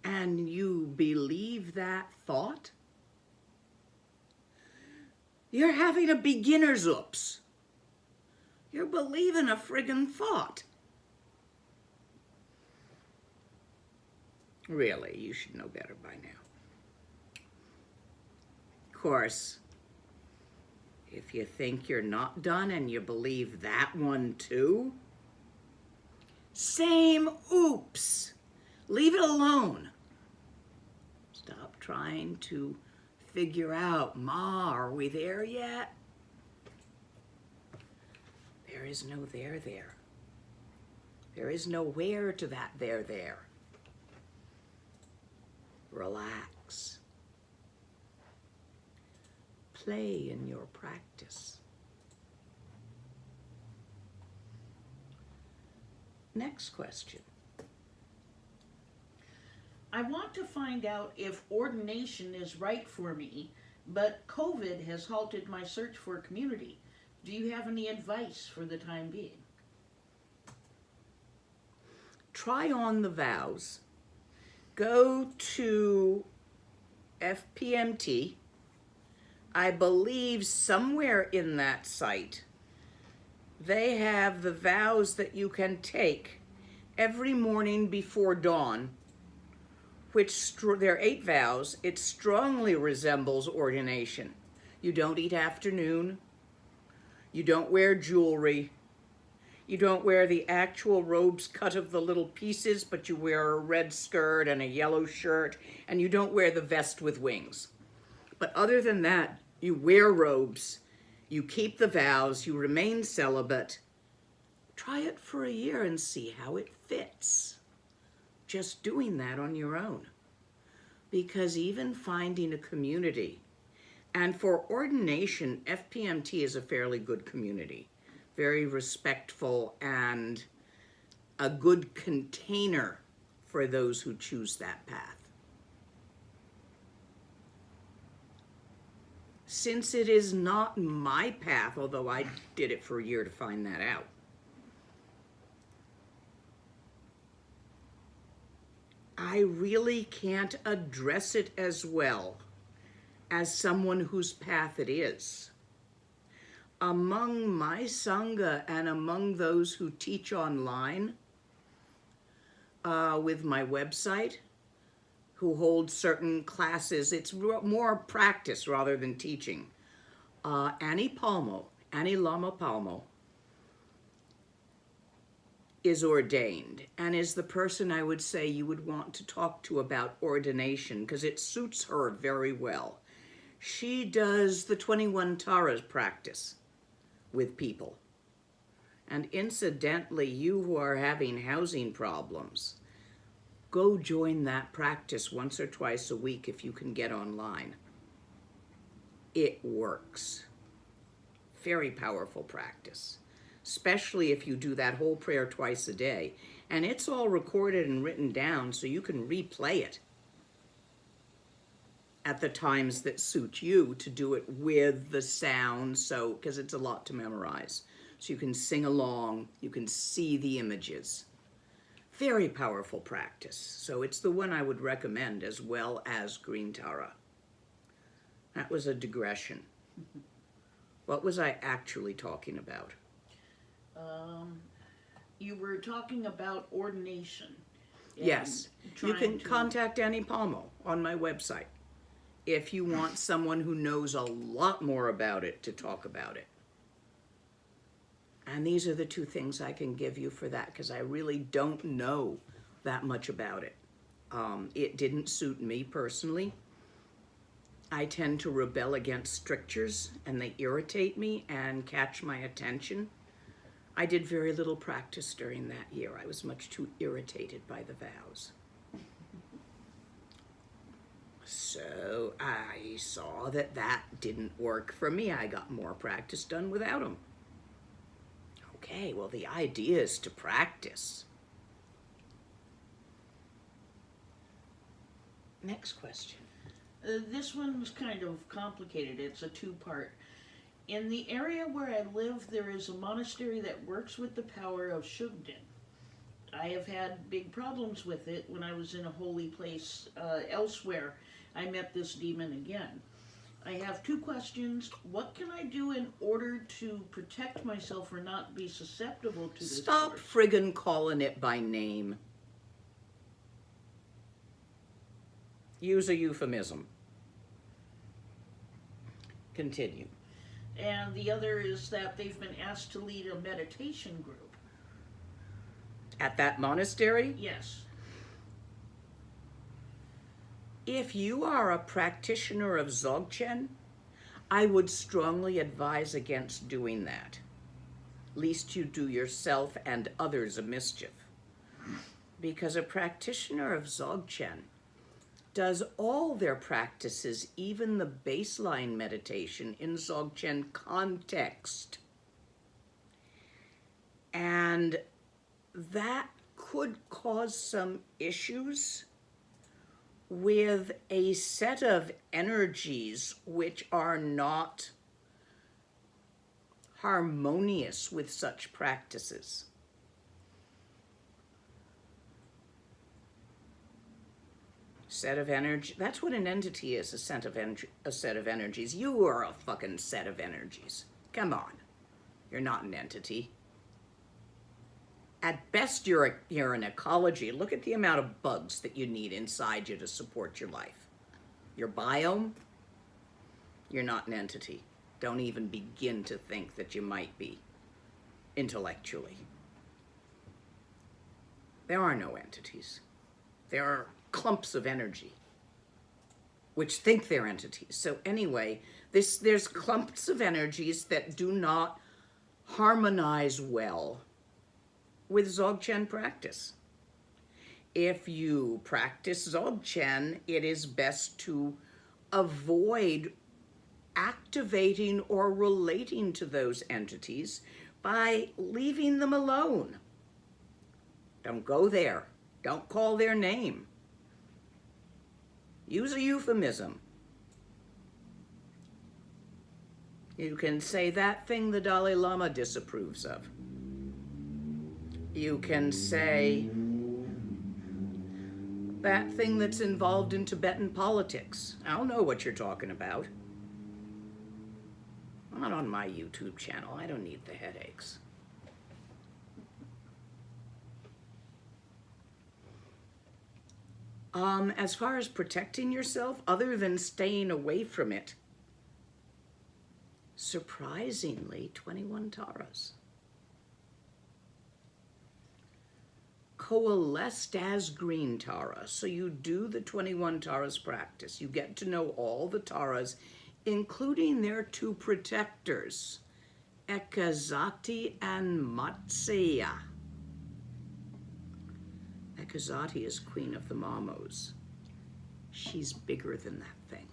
and you believe that thought, you're having a beginner's oops. You're believing a friggin' thought. Really, you should know better by now. Of course, if you think you're not done and you believe that one too, same oops. Leave it alone. Stop trying to figure out, Ma, are we there yet? There is no there there. There is no where to that there there. Relax. Play in your practice. Next question. I want to find out if ordination is right for me, but COVID has halted my search for a community. Do you have any advice for the time being? Try on the vows. Go to FPMT. I believe somewhere in that site, they have the vows that you can take every morning before dawn, which there are 8 vows. It strongly resembles ordination. You don't eat afternoon. You don't wear jewelry. You don't wear the actual robes cut of the little pieces, but you wear a red skirt and a yellow shirt, and you don't wear the vest with wings. But other than that, you wear robes, you keep the vows, you remain celibate. Try it for a year and see how it fits. Just doing that on your own. Because even finding a community, and for ordination, FPMT is a fairly good community. Very respectful and a good container for those who choose that path. Since it is not my path, although I did it for a year to find that out, I really can't address it as well as someone whose path it is. Among my Sangha and among those who teach online with my website, who hold certain classes, it's more practice rather than teaching. Annie Lama Palmo, is ordained and is the person I would say you would want to talk to about ordination because it suits her very well. She does the 21 Taras practice with people. And incidentally, you who are having housing problems, go join that practice once or twice a week if you can get online. It works. Very powerful practice, especially if you do that whole prayer twice a day. And it's all recorded and written down so you can replay it at the times that suit you to do it with the sound, so because it's a lot to memorize. So you can sing along, you can see the images. Very powerful practice. So it's the one I would recommend as well as Green Tara. That was a digression. What was I actually talking about? You were talking about ordination. Yes. You can contact Annie Palmo on my website if you want someone who knows a lot more about it to talk about it. And these are the two things I can give you for that because I really don't know that much about it. It didn't suit me personally. I tend to rebel against strictures and they irritate me and catch my attention. I did very little practice during that year. I was much too irritated by the vows. So I saw that that didn't work for me. I got more practice done without them. Okay, well, the idea is to practice. Next question. This one's kind of complicated. It's a two-part. In the area where I live, there is a monastery that works with the power of Shugden. I have had big problems with it when I was in a holy place elsewhere. I met this demon again. I have two questions. What can I do in order to protect myself or not be susceptible to this? Stop friggin' calling it by name. Use a euphemism. Continue. And the other is that they've been asked to lead a meditation group. At that monastery? Yes. If you are a practitioner of Dzogchen, I would strongly advise against doing that, lest you do yourself and others a mischief. Because a practitioner of Dzogchen does all their practices, even the baseline meditation, in Dzogchen context. And that could cause some issues with a set of energies which are not harmonious with such practices. Set of energy, that's what an entity is, a set of energies. You are a fucking set of energies. Come on. You're not an entity. At best, you're an ecology. Look at the amount of bugs that you need inside you to support your life. Your biome, You're not an entity. Don't even begin to think that you might be intellectually. There are no entities. There are clumps of energy which think they're entities. So anyway, there's clumps of energies that do not harmonize well with Dzogchen practice. If you practice Dzogchen, it is best to avoid activating or relating to those entities by leaving them alone. Don't go there. Don't call their name. Use a euphemism. You can say that thing the Dalai Lama disapproves of. You can say that thing that's involved in Tibetan politics. I don't know what you're talking about. Not on my YouTube channel. I don't need the headaches. As far as protecting yourself, other than staying away from it, surprisingly, 21 taras. Coalesced as green tara. So you do the 21 taras practice. You get to know all the taras, including their two protectors, Ekazati and Matsya. Ekazati is queen of the Mamos. She's bigger than that thing.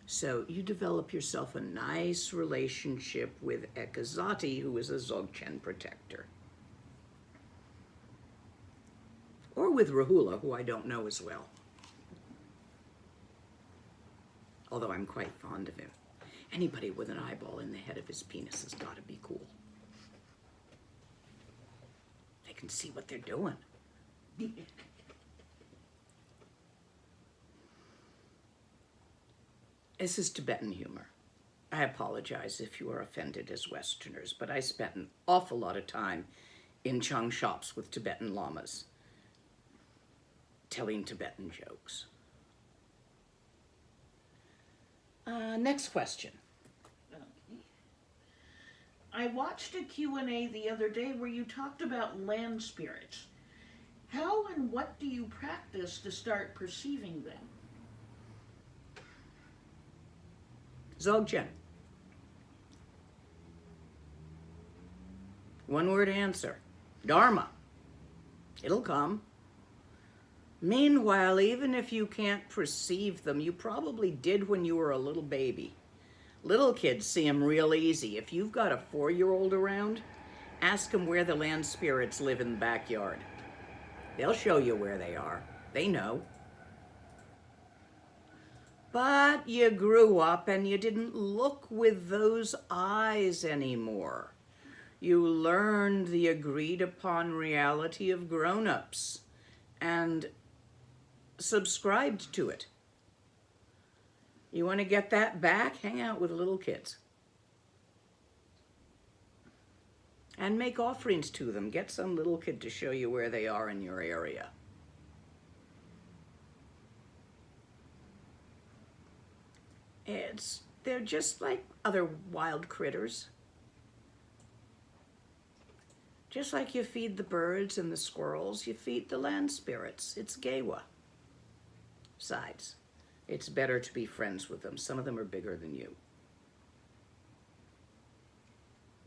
So you develop yourself a nice relationship with Ekazati, who is a Dzogchen protector. Or with Rahula, who I don't know as well. Although I'm quite fond of him. Anybody with an eyeball in the head of his penis has got to be cool. They can see what they're doing. This is Tibetan humor. I apologize if you are offended as Westerners, but I spent an awful lot of time in chung shops with Tibetan lamas, telling Tibetan jokes. Next question. Okay. I watched a Q&A the other day where you talked about land spirits. How and what do you practice to start perceiving them? Dzogchen. One word answer. Dharma. It'll come. Meanwhile, even if you can't perceive them, you probably did when you were a little baby. Little kids see them real easy. If you've got a 4-year-old around, ask them where the land spirits live in the backyard. They'll show you where they are. They know. But you grew up and you didn't look with those eyes anymore. You learned the agreed upon reality of grown-ups and subscribed to it. You want to get that back? Hang out with little kids. And make offerings to them. Get some little kid to show you where they are in your area. They're just like other wild critters. Just like you feed the birds and the squirrels, you feed the land spirits. It's Gewa. Besides, it's better to be friends with them. Some of them are bigger than you.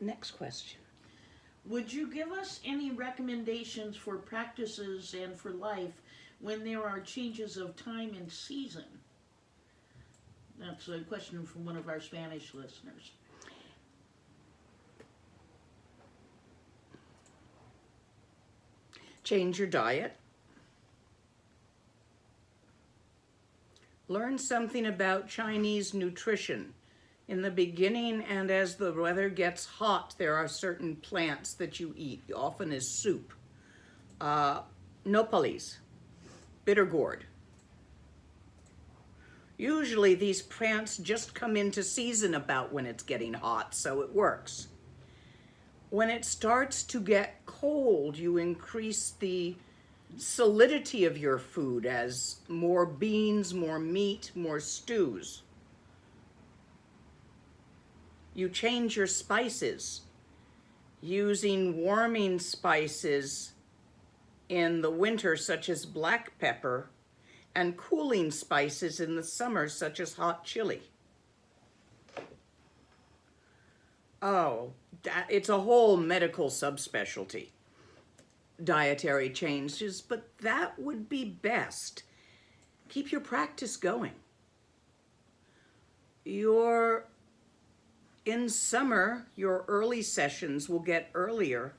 Next question. Would you give us any recommendations for practices and for life when there are changes of time and season? That's a question from one of our Spanish listeners. Change your diet. Learn something about Chinese nutrition. In the beginning and as the weather gets hot, there are certain plants that you eat, often as soup. Nopales, bitter gourd. Usually these plants just come into season about when it's getting hot, so it works. When it starts to get cold, you increase the solidity of your food as more beans, more meat, more stews. You change your spices, using warming spices in the winter, such as black pepper, and cooling spices in the summer, such as hot chili. Oh, it's a whole medical subspecialty, dietary changes, but that would be best. Keep your practice going. In summer, your early sessions will get earlier.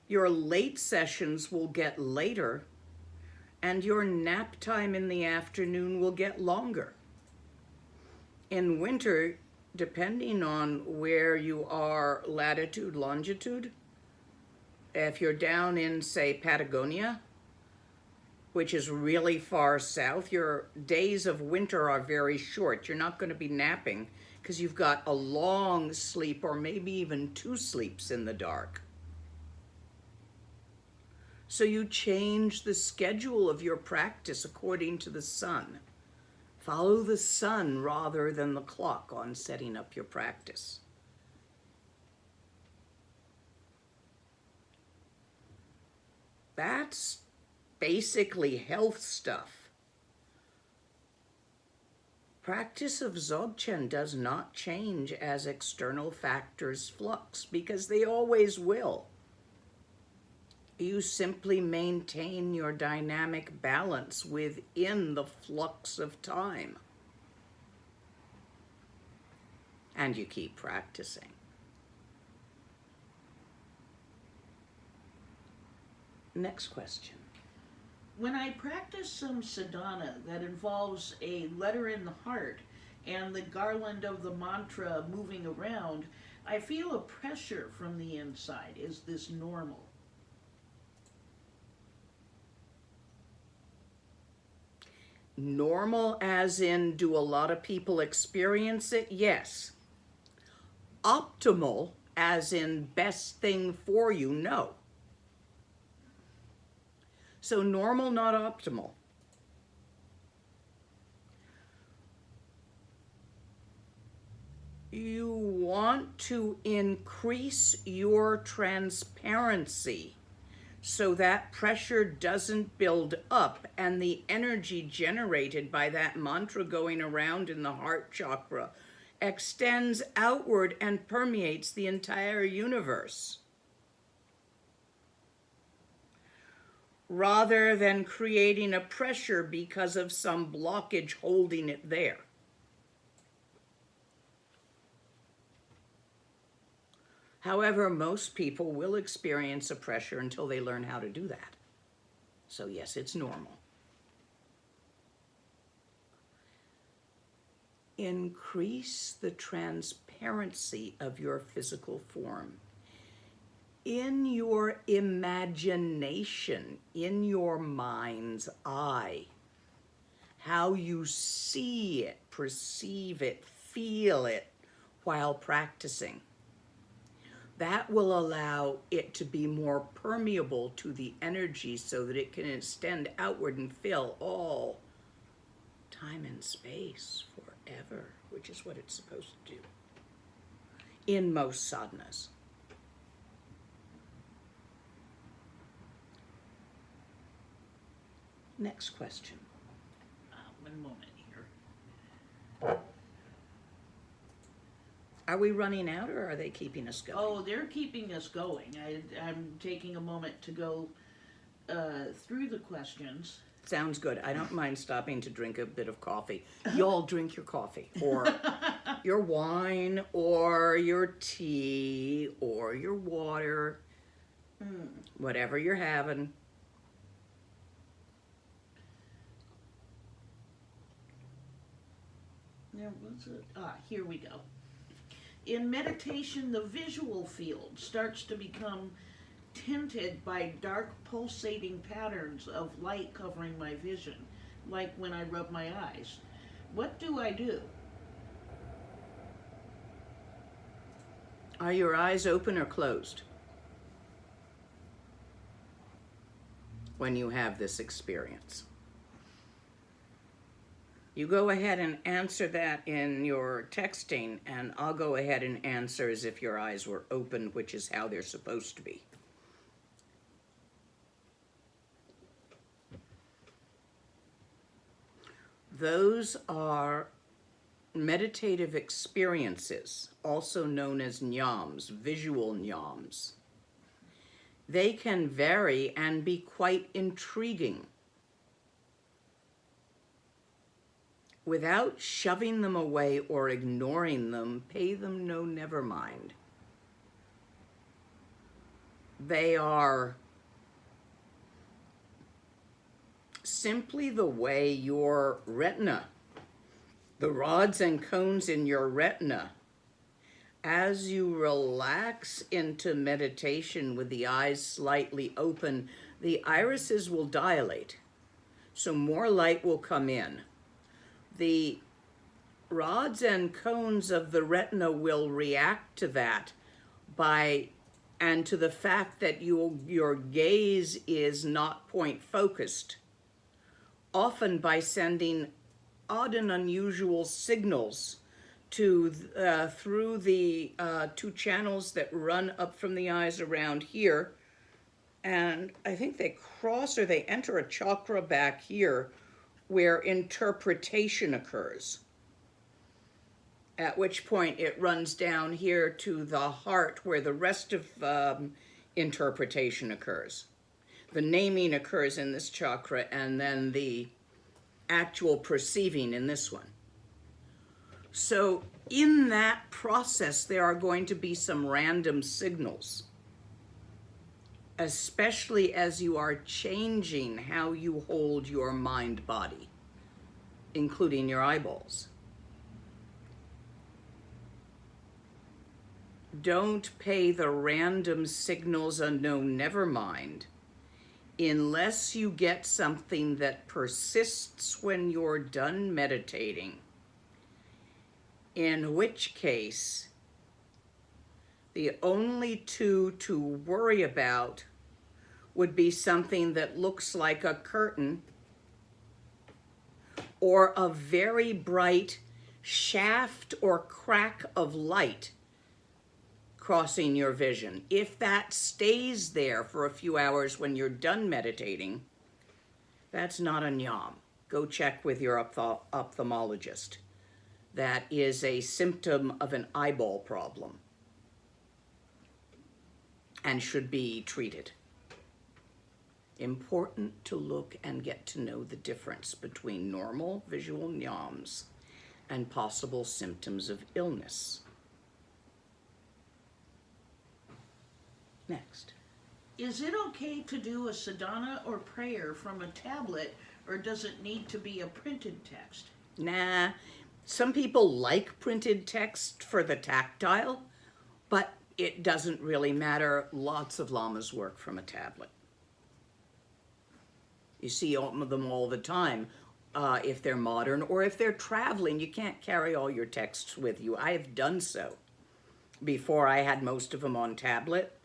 Your late sessions will get later. And your nap time in the afternoon will get longer. In winter, depending on where you are, latitude, longitude, if you're down in, say, Patagonia, which is really far south, your days of winter are very short. You're not going to be napping because you've got a long sleep or maybe even 2 sleeps in the dark. So you change the schedule of your practice according to the sun. Follow the sun rather than the clock on setting up your practice. That's basically health stuff. Practice of Dzogchen does not change as external factors flux because they always will. You simply maintain your dynamic balance within the flux of time. And you keep practicing. Next question. When I practice some sadhana that involves a letter in the heart and the garland of the mantra moving around, I feel a pressure from the inside. Is this normal? Normal as in, do a lot of people experience it? Yes. Optimal as in best thing for you? No. So normal, not optimal. You want to increase your transparency so that pressure doesn't build up and the energy generated by that mantra going around in the heart chakra extends outward and permeates the entire universe, rather than creating a pressure because of some blockage holding it there. However, most people will experience a pressure until they learn how to do that. So yes, it's normal. Increase the transparency of your physical form. In your imagination, in your mind's eye, how you see it, perceive it, feel it while practicing. That will allow it to be more permeable to the energy so that it can extend outward and fill all time and space forever, which is what it's supposed to do in most sadhanas. Next question. One moment here. Are we running out or are they keeping us going? Oh, they're keeping us going. I'm taking a moment to go through the questions. Sounds good. I don't mind stopping to drink a bit of coffee. Y'all drink your coffee or your wine or your tea or your water, whatever you're having. There was it. Here we go. In meditation, the visual field starts to become tinted by dark pulsating patterns of light covering my vision, like when I rub my eyes. What do I do? Are your eyes open or closed when you have this experience? You go ahead and answer that in your texting, and I'll go ahead and answer as if your eyes were open, which is how they're supposed to be. Those are meditative experiences, also known as jnans, visual jnans. They can vary and be quite intriguing. Without shoving them away or ignoring them, pay them no never mind. They are simply the way your retina, the rods and cones in your retina, as you relax into meditation with the eyes slightly open, the irises will dilate, so more light will come in. The rods and cones of the retina will react to that and to the fact that your gaze is not point focused, often by sending odd and unusual signals through the two channels that run up from the eyes around here, and I think they cross or they enter a chakra back here where interpretation occurs, at which point it runs down here to the heart where the rest of interpretation occurs. The naming occurs in this chakra, and then the actual perceiving in this one. So in that process, there are going to be some random signals, especially as you are changing how you hold your mind-body, including your eyeballs. Don't pay the random signals a no never mind unless you get something that persists when you're done meditating, in which case the only two to worry about would be something that looks like a curtain or a very bright shaft or crack of light crossing your vision. If that stays there for a few hours when you're done meditating, that's not a jnana. Go check with your ophthalmologist. That is a symptom of an eyeball problem and should be treated. Important to look and get to know the difference between normal visual jnanas and possible symptoms of illness. Next. Is it okay to do a sadhana or prayer from a tablet, or does it need to be a printed text? Nah, some people like printed text for the tactile, but it doesn't really matter. Lots of lamas work from a tablet. You see them all the time. If they're modern or if they're traveling, you can't carry all your texts with you. I have done so. Before I had most of them on tablet,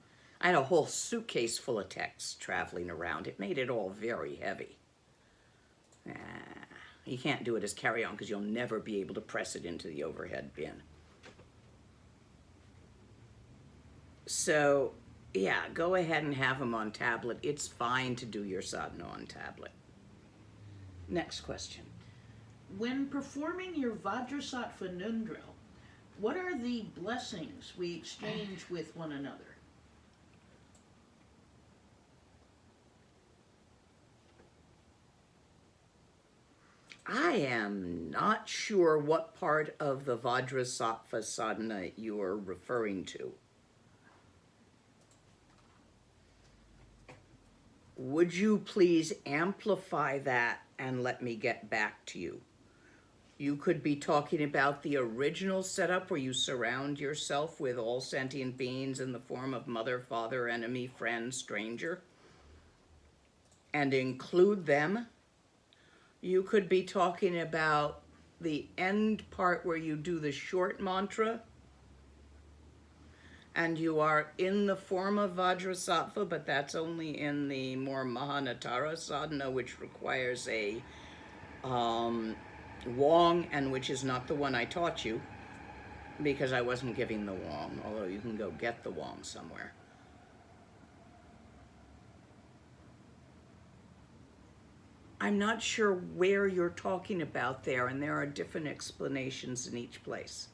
I had a whole suitcase full of texts traveling around. It made it all very heavy. You can't do it as carry-on because you'll never be able to press it into the overhead bin. So, yeah, go ahead and have them on tablet. It's fine to do your sadhana on tablet. Next question. When performing your Vajrasattva noon drill, what are the blessings we exchange with one another? I am not sure what part of the Vajrasattva sadhana you are referring to. Would you please amplify that and let me get back to you? You could be talking about the original setup where you surround yourself with all sentient beings in the form of mother, father, enemy, friend, stranger, and include them. You could be talking about the end part where you do the short mantra and you are in the form of Vajrasattva, but that's only in the more Mahanatara sadhana, which requires a Wong, and which is not the one I taught you, because I wasn't giving the Wong, although you can go get the Wong somewhere. I'm not sure where you're talking about there, and there are different explanations in each place.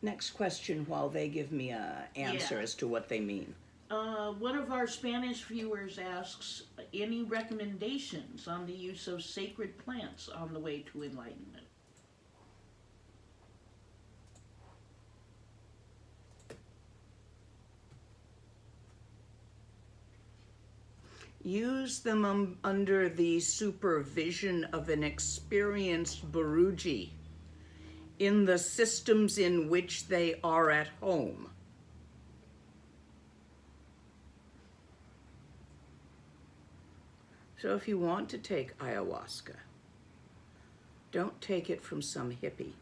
Next question while they give me an answer Yeah. as to what they mean. One of our Spanish viewers asks, any recommendations on the use of sacred plants on the way to enlightenment? Use them under the supervision of an experienced Baruji in the systems in which they are at home. So if you want to take ayahuasca, don't take it from some hippie.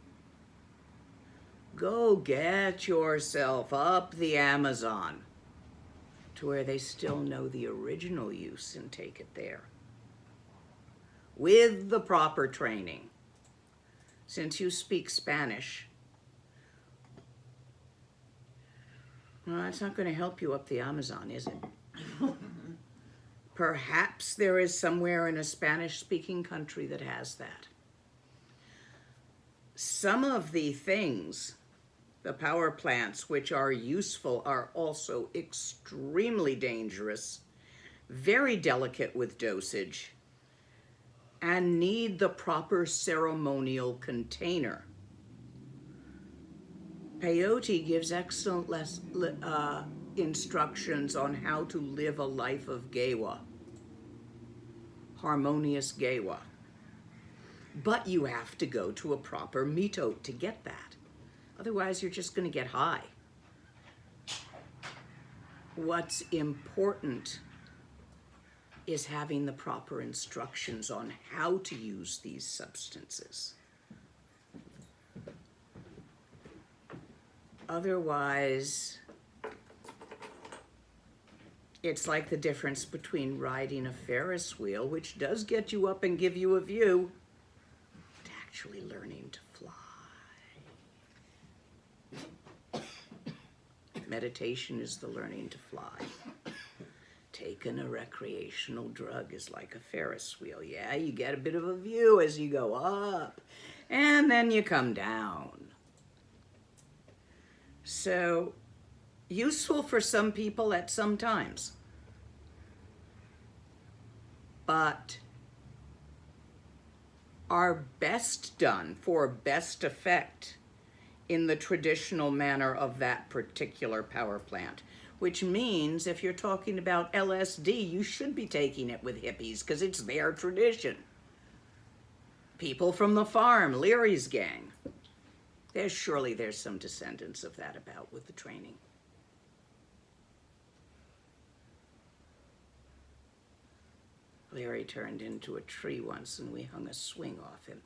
Go get yourself up the Amazon to where they still know the original use and take it there. With the proper training. Since you speak Spanish, well, that's not going to help you up the Amazon, is it? Perhaps there is somewhere in a Spanish-speaking country that has that. Some of the things, the power plants which are useful, are also extremely dangerous, very delicate with dosage, and need the proper ceremonial container. Peyote gives excellent instructions on how to live a life of Gewa, harmonious Gewa. But you have to go to a proper mitote to get that. Otherwise, you're just going to get high. What's important is having the proper instructions on how to use these substances. Otherwise, it's like the difference between riding a Ferris wheel, which does get you up and give you a view, to actually learning to fly. Meditation is the learning to fly. Taking a recreational drug is like a Ferris wheel. Yeah, you get a bit of a view as you go up, and then you come down. So, useful for some people at some times. But are best done for best effect in the traditional manner of that particular power plant. Which means if you're talking about LSD, you should be taking it with hippies because it's their tradition. People from the farm, Leary's gang. Surely there's some descendants of that about with the training. Leary turned into a tree once and we hung a swing off him.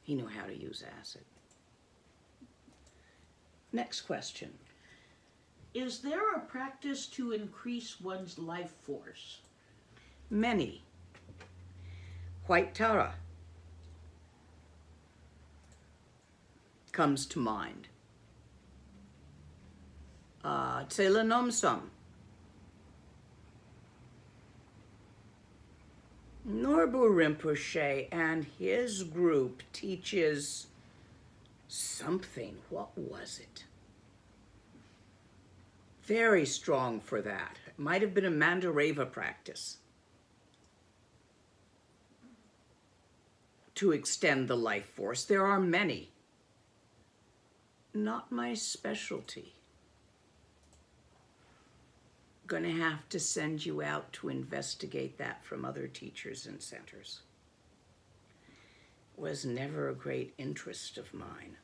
He knew how to use acid. Next question. Is there a practice to increase one's life force? Many. White Tara comes to mind. Tsela Nomsam. Norbu Rinpoche and his group teaches something. What was it? Very strong for that. It might have been a Mandareva practice to extend the life force. There are many. Not my specialty. Going to have to send you out to investigate that from other teachers and centers. Was never a great interest of mine.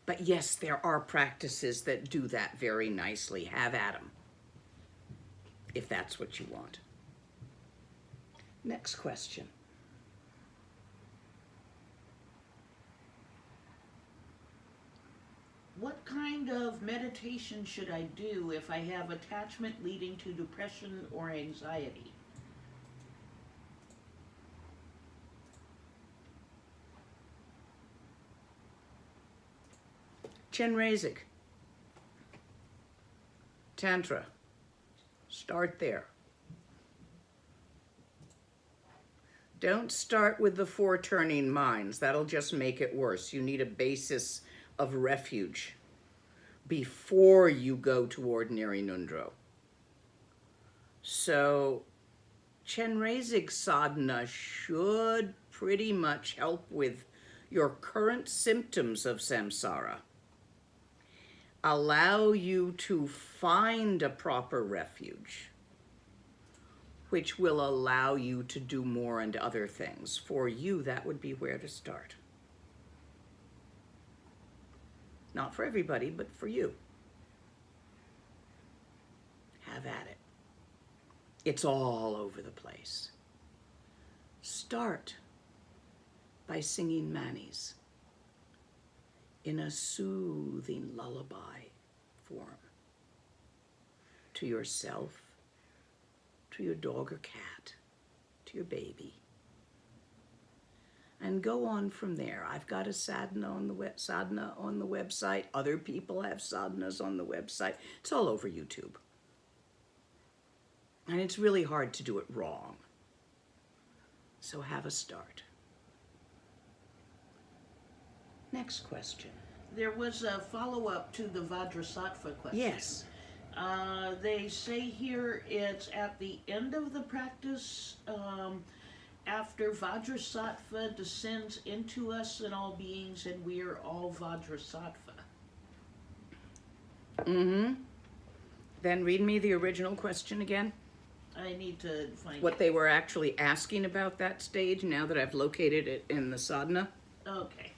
But yes, there are practices that do that very nicely. Have at 'em, if that's what you want. Next question. kind of meditation should I do if I have attachment leading to depression or anxiety? Chenrezig. Tantra. Start there. Don't start with the four turning minds. That'll just make it worse. You need a basis of refuge before you go to ordinary Nundro. So Chenrezig sadhana should pretty much help with your current symptoms of samsara. Allow you to find a proper refuge, which will allow you to do more and other things. For you, that would be where to start. Not for everybody, but for you. Have at it. It's all over the place. Start by singing manis in a soothing lullaby form to yourself, to your dog or cat, to your baby. And go on from there. I've got a sadhana on the website. Other people have sadhanas on the website. It's all over YouTube. And it's really hard to do it wrong. So have a start. Next question. There was a follow-up to the Vajrasattva question. Yes. They say here it's at the end of the practice, after Vajrasattva descends into us and all beings, and we are all Vajrasattva. Mm-hmm. Then read me the original question again. I need to find What it. they were actually asking about that stage, now that I've located it in the sadhana. Okay.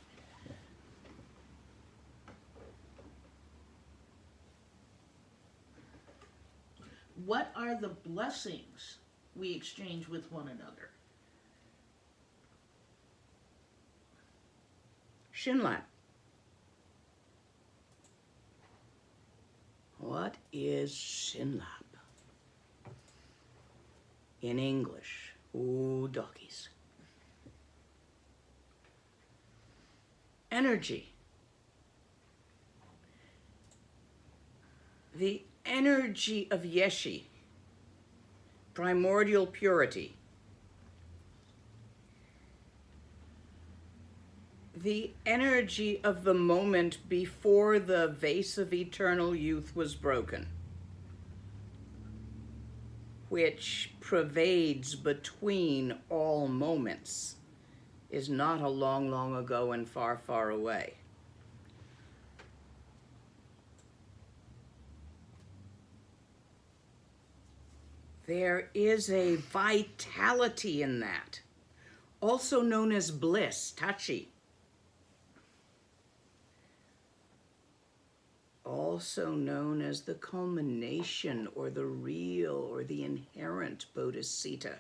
What are the blessings we exchange with one another? Shinlat. What is Shinlap? In English. Ooh, doggies. Energy. The energy of Yeshi. Primordial purity. The energy of the moment before the vase of eternal youth was broken, which pervades between all moments, is not a long, long ago and far, far away. There is a vitality in that, also known as bliss, tachi. Also known as the culmination or the real or the inherent bodhisattva.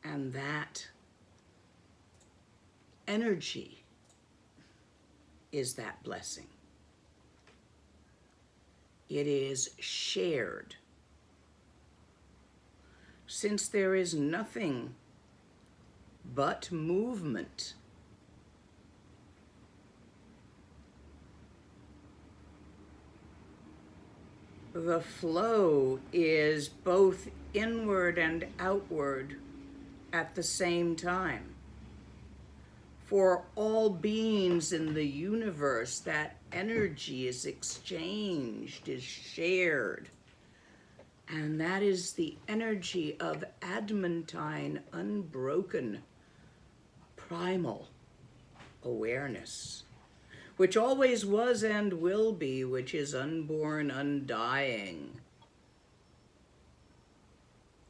And that energy is that blessing. It is shared. Since there is nothing but movement, the flow is both inward and outward at the same time. For all beings in the universe, that energy is exchanged, is shared. And that is the energy of adamantine, unbroken, primal awareness, which always was and will be, which is unborn, undying.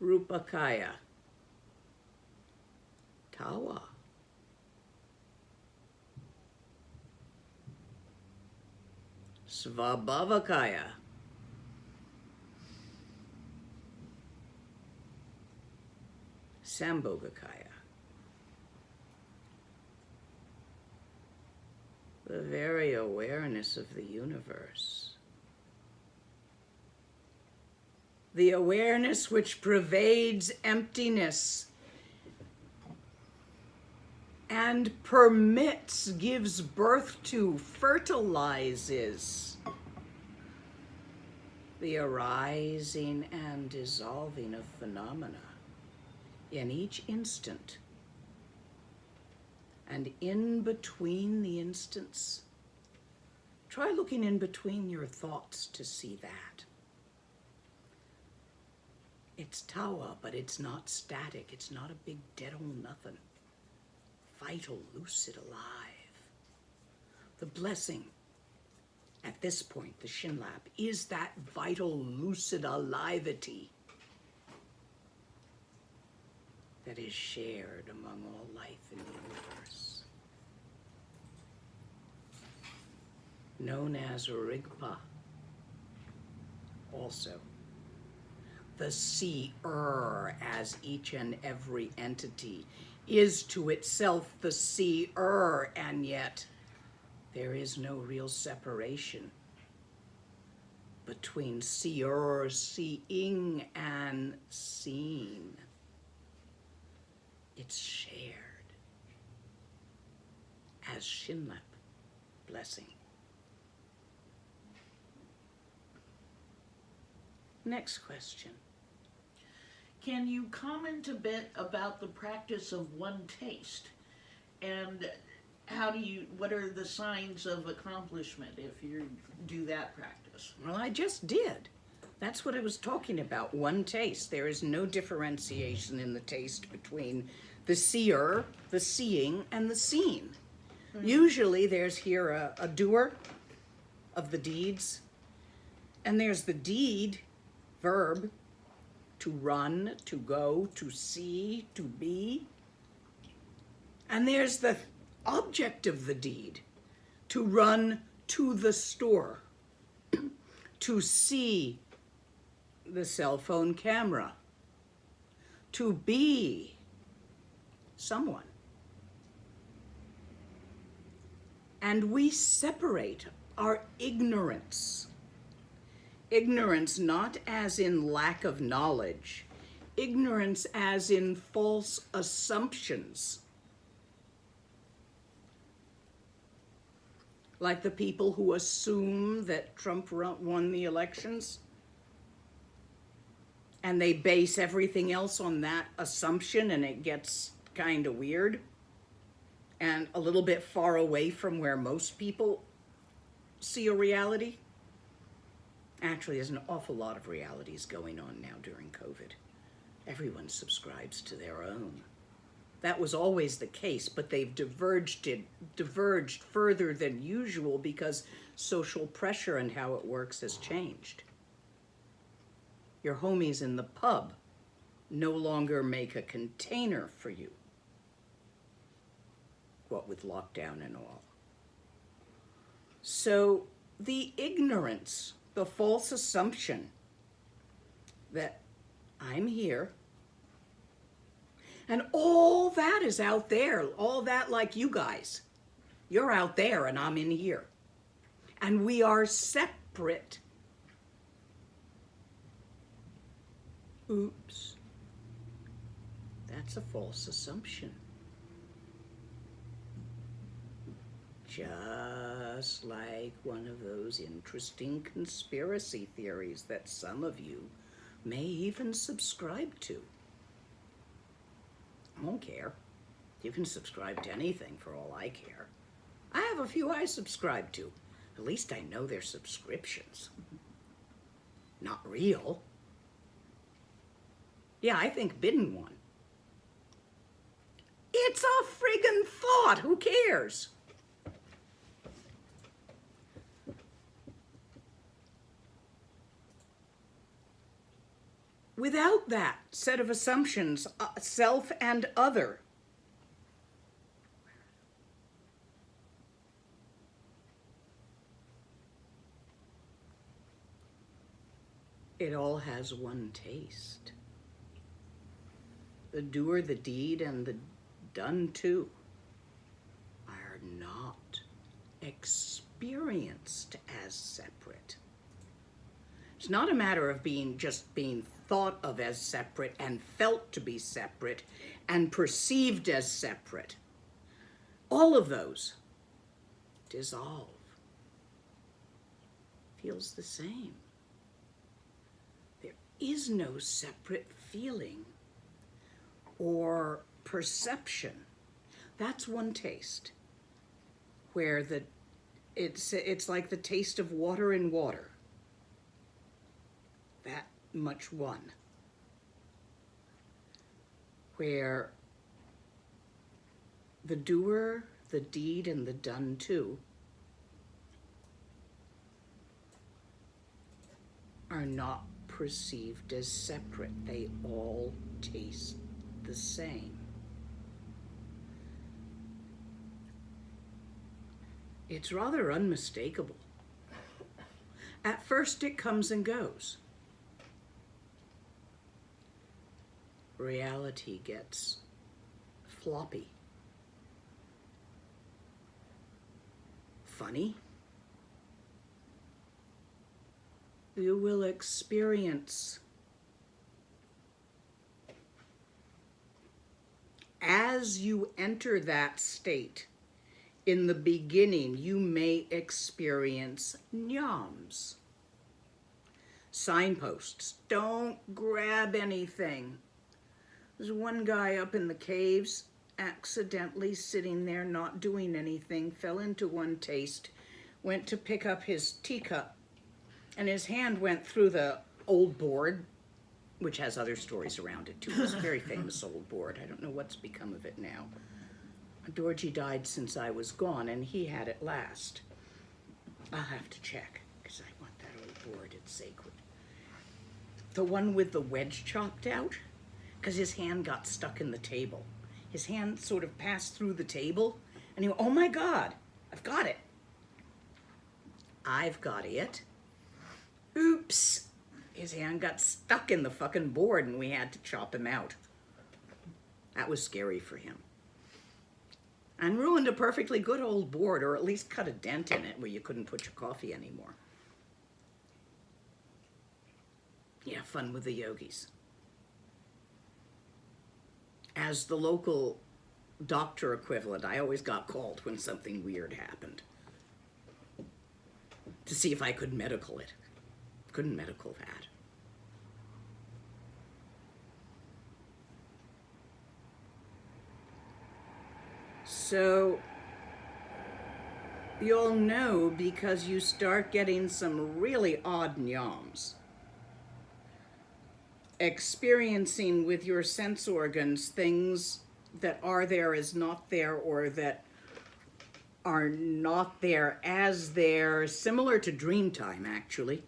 Rupakaya. Tawa. Svabhavakaya. Sambhogakaya. the very awareness of the universe. The awareness which pervades emptiness and permits, gives birth to, fertilizes the arising and dissolving of phenomena in each instant. And in between the instants, try looking in between your thoughts to see that. It's tawa, but it's not static. It's not a big dead old nothing. Vital, lucid, alive. The blessing, at this point, the Shinlap, is that vital, lucid alivity that is shared among all life in the universe. Known as Rigpa, also. The seer, as each and every entity is to itself the seer, and yet there is no real separation between seer, seeing, and seen. It's shared as Shinlap, blessing. Next question. Can you comment a bit about the practice of one taste? And what are the signs of accomplishment if you do that practice? Well, I just did. That's what I was talking about, one taste. There is no differentiation in the taste between the seer, the seeing, and the seen. Mm-hmm. Usually there's here a doer of the deeds, and there's the deed, verb, to run, to go, to see, to be. And there's the object of the deed, to run to the store, to see the cell phone camera, to be someone. And we separate our ignorance. Ignorance not as in lack of knowledge, ignorance as in false assumptions. Like the people who assume that Trump won the elections, and they base everything else on that assumption, and it gets kind of weird and a little bit far away from where most people see a reality. Actually, there's an awful lot of realities going on now during COVID. Everyone subscribes to their own. That was always the case, but they've diverged further than usual because social pressure and how it works has changed. Your homies in the pub no longer make a container for you, what with lockdown and all. So the ignorance, the false assumption that I'm here, and all that is out there, all that like you guys. You're out there and I'm in here. And we are separate. Oops. That's a false assumption. Just like one of those interesting conspiracy theories that some of you may even subscribe to. I won't care. You can subscribe to anything for all I care. I have a few I subscribe to. At least I know they're subscriptions. Not real. Yeah, I think Biden won. It's a friggin' thought. Who cares? Without that set of assumptions, self and other, it all has one taste. The doer, the deed, and the done to are not experienced as separate. It's not a matter of just being thought of as separate and felt to be separate and perceived as separate. All of those dissolve. Feels the same. There is no separate feeling or perception. That's one taste, where it's like the taste of water in water. That much one. Where the doer, the deed, and the done to are not perceived as separate. They all taste the same. It's rather unmistakable. At first it comes and goes. Reality gets floppy. Funny. You will experience, as you enter that state, in the beginning, you may experience nyams. Signposts. Don't grab anything. There's one guy up in the caves, accidentally sitting there, not doing anything, fell into one taste, went to pick up his teacup, and his hand went through the old board, which has other stories around it too. It's a very famous old board. I don't know what's become of it now. Dorji died since I was gone, and he had it last. I'll have to check, because I want that old board. It's sacred. The one with the wedge chopped out, because his hand got stuck in the table. His hand sort of passed through the table, and he went, oh my God, I've got it. I've got it. Oops. His hand got stuck in the fucking board, and we had to chop him out. That was scary for him. And ruined a perfectly good old board, or at least cut a dent in it where you couldn't put your coffee anymore. Yeah, fun with the yogis. As the local doctor equivalent, I always got called when something weird happened to see if I could medical it. Couldn't medical that. So you'll know because you start getting some really odd nyams. Experiencing with your sense organs things that are there as not there, or that are not there as there, similar to dream time actually.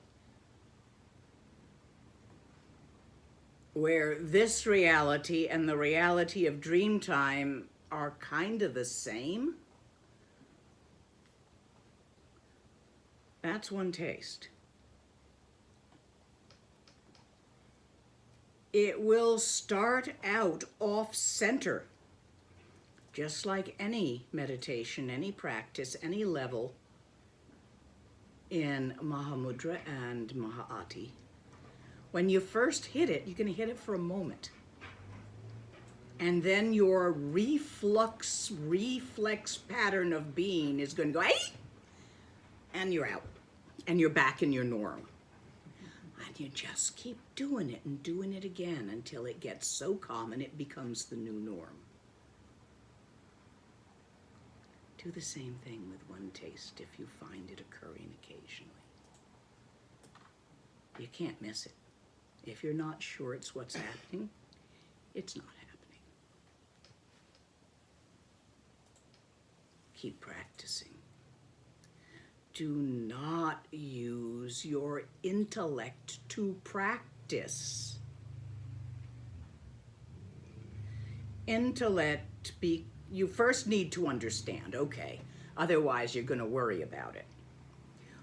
Where this reality and the reality of dream time are kind of the same. That's one taste. It will start out off-center, just like any meditation, any practice, any level in Mahamudra and Maha'ati. When you first hit it, you're going to hit it for a moment. And then your reflex pattern of being is going to go, hey! And you're out. And you're back in your norm. And you just keep doing it and doing it again until it gets so common it becomes the new norm. Do the same thing with one taste if you find it occurring occasionally. You can't miss it. If you're not sure it's what's happening, it's not happening. Keep practicing. Do not use your intellect to practice. Intellect, you first need to understand, okay, otherwise you're going to worry about it.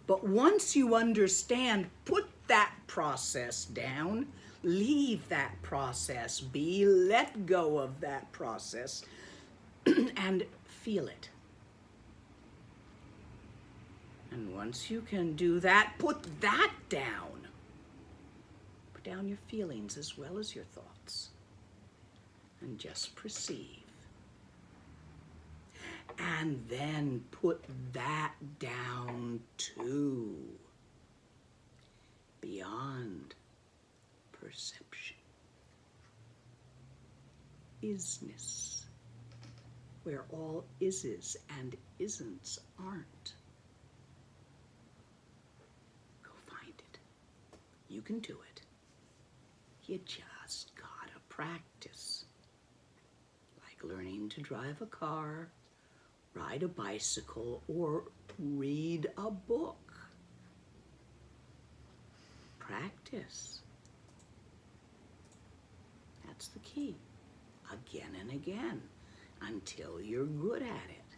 But once you understand, put that process down, leave that process be, let go of that process, and feel it. And once you can do that, put that down. Put down your feelings as well as your thoughts. And just perceive. And then put that down too. Beyond perception. Isness. Where all ises and isn'ts aren't. Go find it. You can do it. You just gotta practice. Like learning to drive a car, ride a bicycle, or read a book. Practice. That's the key. Again and again, until you're good at it.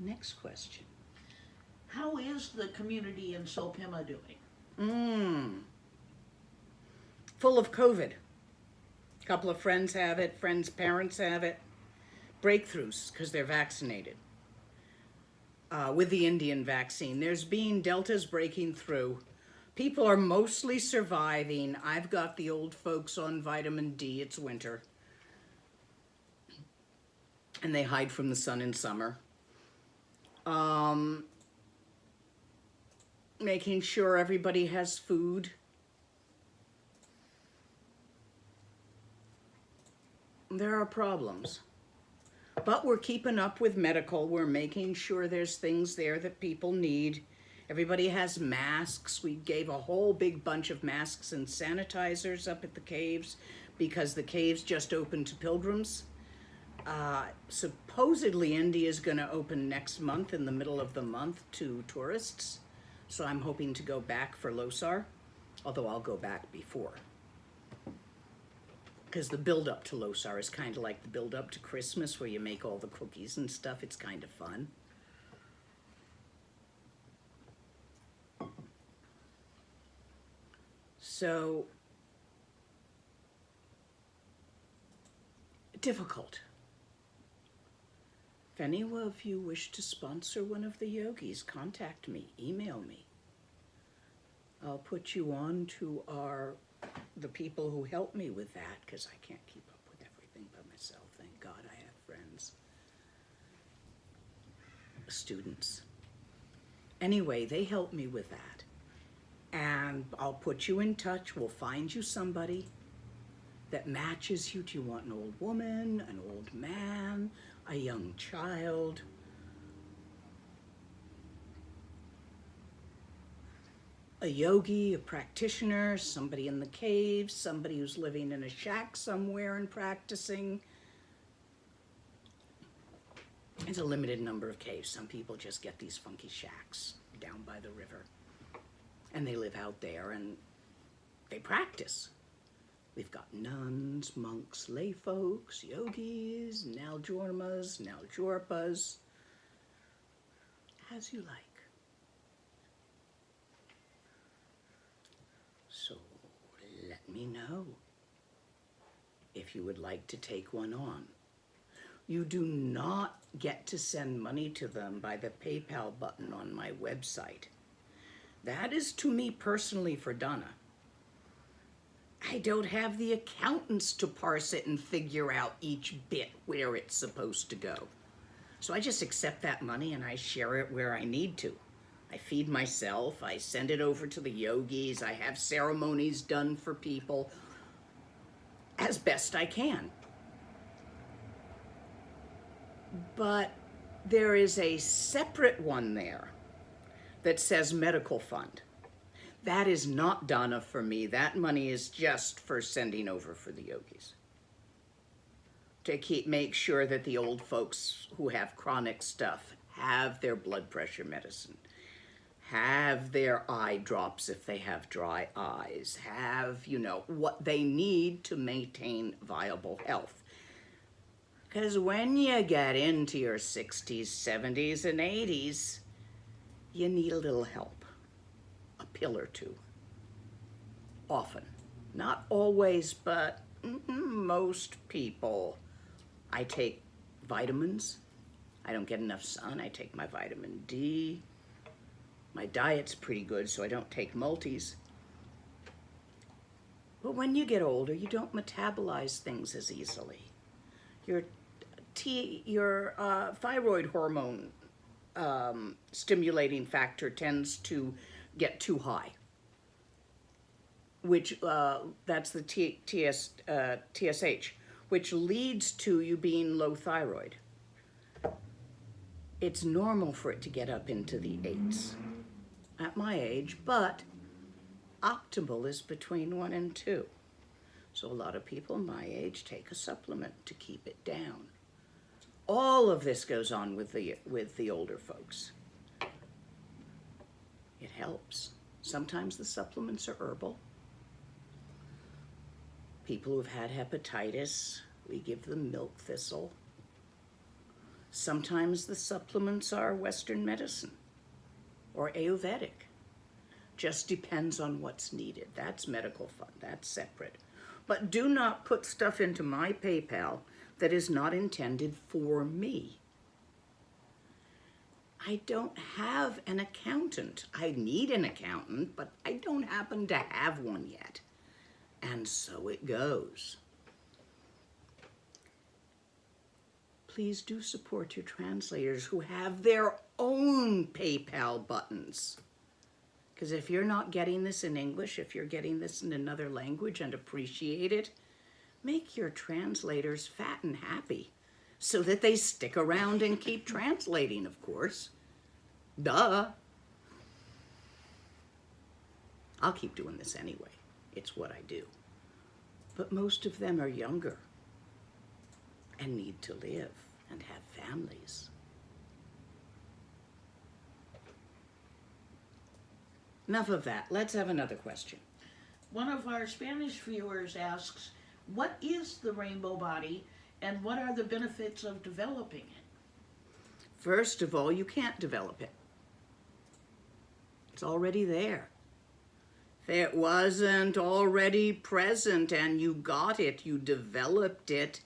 Next question. How is the community in Sopima doing? Full of COVID. A couple of friends have it, friends' parents have it. Breakthroughs, because they're vaccinated. With the Indian vaccine. Delta's breaking through. People are mostly surviving. I've got the old folks on vitamin D. It's winter. And they hide from the sun in summer. Making sure everybody has food. There are problems. But we're keeping up with medical. We're making sure there's things there that people need. Everybody has masks. We gave a whole big bunch of masks and sanitizers up at the caves because the caves just opened to pilgrims. Supposedly India is going to open next month, in the middle of the month, to tourists. So I'm hoping to go back for Losar, although I'll go back before. Because the build-up to Losar is kind of like the build-up to Christmas, where you make all the cookies and stuff. It's kind of fun. So, difficult. If any of you wish to sponsor one of the yogis, contact me, email me. I'll put you on to the people who help me with that, because I can't keep up with everything by myself. Thank God I have friends. Students. Anyway, they help me with that. And I'll put you in touch. We'll find you somebody that matches you. Do you want an old woman, an old man, a young child? A yogi, a practitioner, somebody in the caves, somebody who's living in a shack somewhere and practicing. There's a limited number of caves. Some people just get these funky shacks down by the river. And they live out there and they practice. We've got nuns, monks, lay folks, yogis, Naljormas, Naljorpas. As you like. So let me know if you would like to take one on. You do not get to send money to them by the PayPal button on my website. That is to me personally for Donna. I don't have the accountants to parse it and figure out each bit where it's supposed to go. So I just accept that money and I share it where I need to. I feed myself, I send it over to the yogis, I have ceremonies done for people as best I can. But there is a separate one there that says medical fund. That is not Donna for me. That money is just for sending over for the yogis. To make sure that the old folks who have chronic stuff have their blood pressure medicine, have their eye drops if they have dry eyes, have, what they need to maintain viable health. Because when you get into your 60s, 70s, and 80s, you need a little help, a pill or two, often. Not always, but most people. I take vitamins, I don't get enough sun. I take my vitamin D. My diet's pretty good, so I don't take multis. But when you get older, you don't metabolize things as easily. Your thyroid hormone stimulating factor tends to get too high, which that's the TSH, which leads to you being low thyroid. It's normal for it to get up into the 8s at my age, but optimal is between 1 and 2. So a lot of people my age take a supplement to keep it down. All of this goes on with the older folks. It helps. Sometimes the supplements are herbal. People who've had hepatitis, we give them milk thistle. Sometimes the supplements are Western medicine or Ayurvedic. Just depends on what's needed. That's medical fund, that's separate. But do not put stuff into my PayPal that is not intended for me. I don't have an accountant. I need an accountant, but I don't happen to have one yet. And so it goes. Please do support your translators who have their own PayPal buttons. Because if you're not getting this in English, if you're getting this in another language and appreciate it, make your translators fat and happy so that they stick around and keep translating, of course. Duh. I'll keep doing this anyway. It's what I do. But most of them are younger and need to live and have families. Enough of that. Let's have another question. One of our Spanish viewers asks, what is the rainbow body and what are the benefits of developing it? First of all, you can't develop it. It's already there. If it wasn't already present and you got it, you developed it,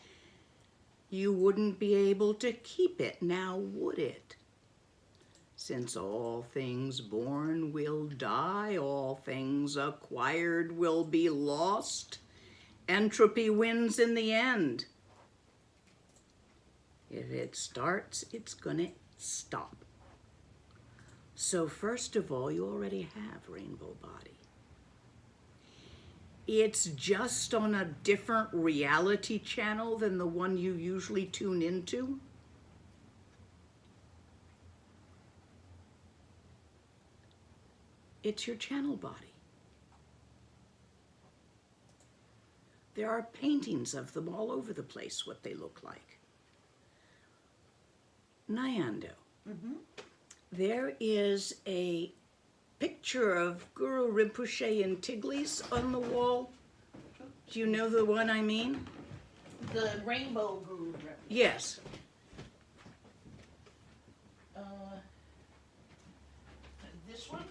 you wouldn't be able to keep it, now would it? Since all things born will die, all things acquired will be lost, entropy wins in the end. If it starts, it's gonna stop. So first of all, you already have rainbow body. It's just on a different reality channel than the one you usually tune into. It's your channel body. There are paintings of them all over the place, what they look like. Nyando. Mm-hmm. There is a picture of Guru Rinpoche in Tiglis on the wall. Do you know the one I mean? The rainbow guru. Yes. This one?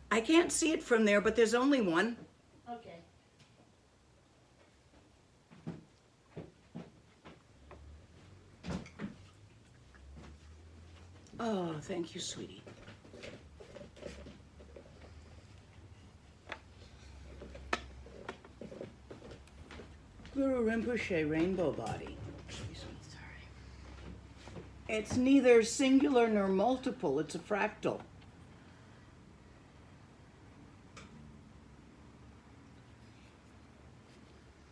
I can't see it from there, but there's only one. Okay. Oh, thank you, sweetie. Guru Rinpoche rainbow body. It's neither singular nor multiple, it's a fractal.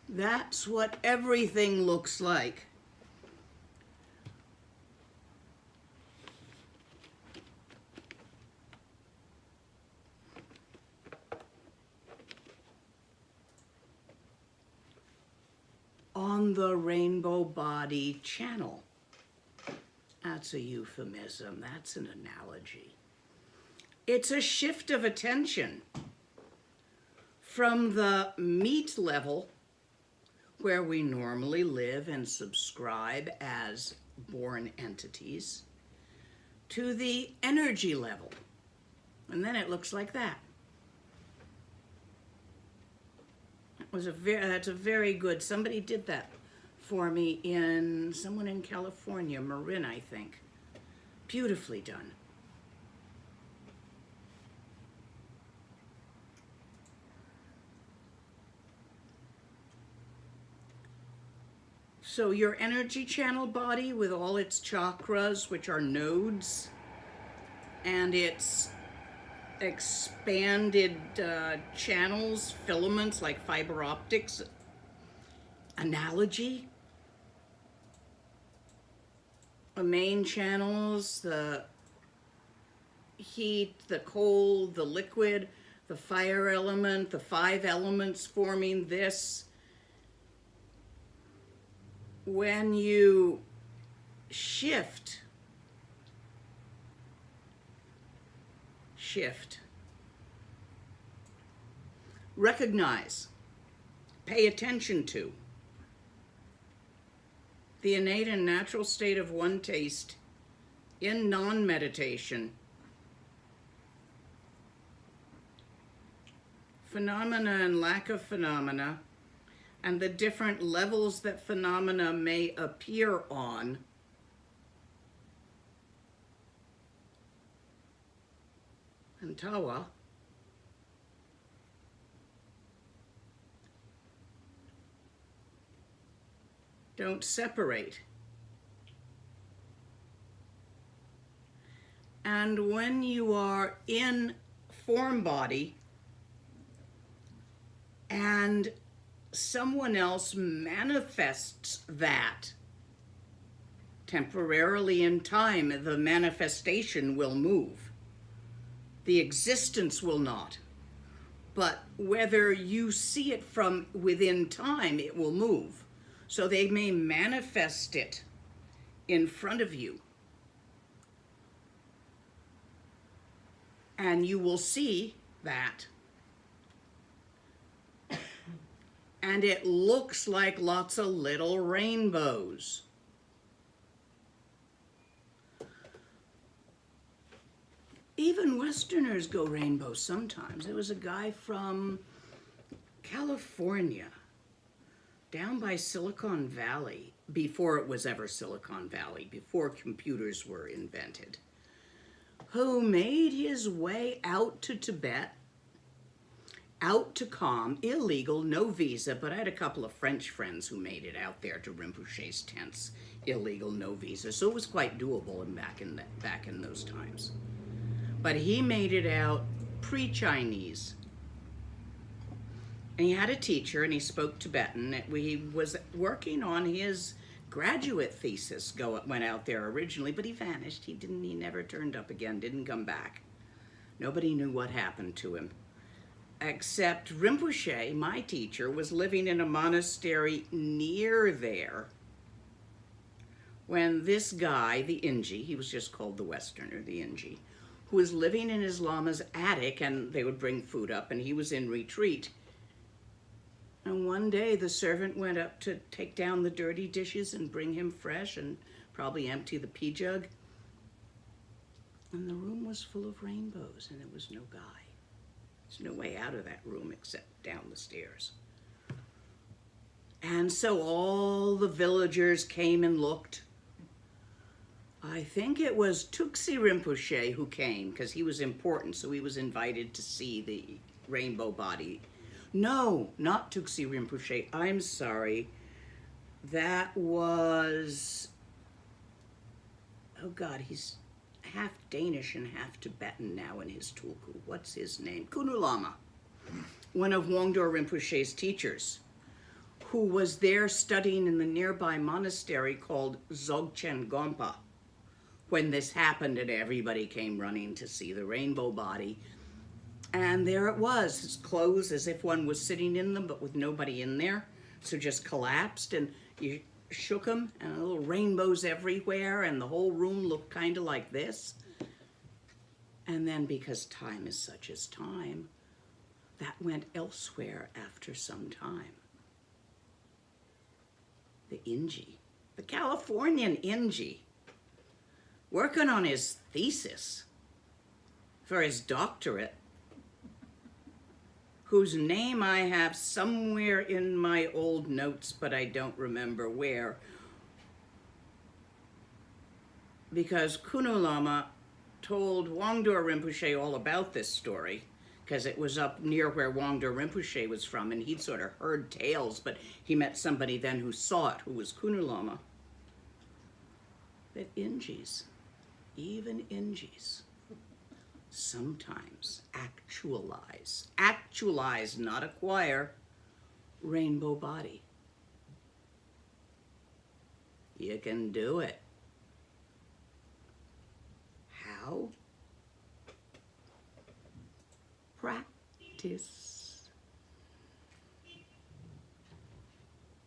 That's what everything looks like. On the rainbow body channel. That's a euphemism, that's an analogy. It's a shift of attention from the meat level, where we normally live and subscribe as born entities, to the energy level. And then it looks like that. That's a very good, somebody did that for me someone in California, Marin, I think. Beautifully done. So your energy channel body with all its chakras, which are nodes, and its expanded channels, filaments like fiber optics, analogy, the main channels, the heat, the cold, the liquid, the fire element, the 5 elements forming this. When you shift, recognize, pay attention to the innate and natural state of one taste in non-meditation, phenomena and lack of phenomena, and the different levels that phenomena may appear on, and tawa, don't separate. And when you are in form body and someone else manifests that temporarily in time, the manifestation will move. The existence will not. But whether you see it from within time, it will move. So they may manifest it in front of you. And you will see that. And it looks like lots of little rainbows. Even Westerners go rainbow sometimes. There was a guy from California, down by Silicon Valley, before it was ever Silicon Valley, before computers were invented, who made his way out to Tibet, out to Kham, illegal, no visa, but I had a couple of French friends who made it out there to Rinpoche's tents, illegal, no visa, so it was quite doable back in those times. But he made it out pre-Chinese. And he had a teacher, and he spoke Tibetan. He was working on his graduate thesis, went out there originally, but he vanished. He never turned up again, didn't come back. Nobody knew what happened to him. Except Rinpoche, my teacher, was living in a monastery near there when this guy, the Inji, he was just called the Westerner, the Inji, who was living in his Lama's attic, and they would bring food up, and he was in retreat. And one day the servant went up to take down the dirty dishes and bring him fresh and probably empty the pee jug. And the room was full of rainbows, and there was no guy. There's no way out of that room except down the stairs. And so all the villagers came and looked. I think it was Tuxi Rinpoche who came, because he was important, so he was invited to see the rainbow body. No, not Tuxi Rinpoche. I'm sorry. That was, oh God, he's half Danish and half Tibetan now in his tulku. What's his name? Kunu Lama, one of Wangdor Rinpoche's teachers, who was there studying in the nearby monastery called Dzogchen Gompa when this happened, and everybody came running to see the rainbow body. And there it was, his clothes as if one was sitting in them, but with nobody in there. So just collapsed, and you shook them, and little rainbows everywhere, and the whole room looked kind of like this. And then, because time is such as time, that went elsewhere after some time. The Inji, the Californian Inji, working on his thesis for his doctorate, whose name I have somewhere in my old notes, but I don't remember where. because Kunu Lama told Wangdur Rinpoche all about this story, because it was up near where Wangdur Rinpoche was from, and he'd sort of heard tales, but he met somebody then who saw it, who was Kunu Lama. That Ingis, even Ingis, sometimes actualize, not acquire, rainbow body. You can do it. How? Practice.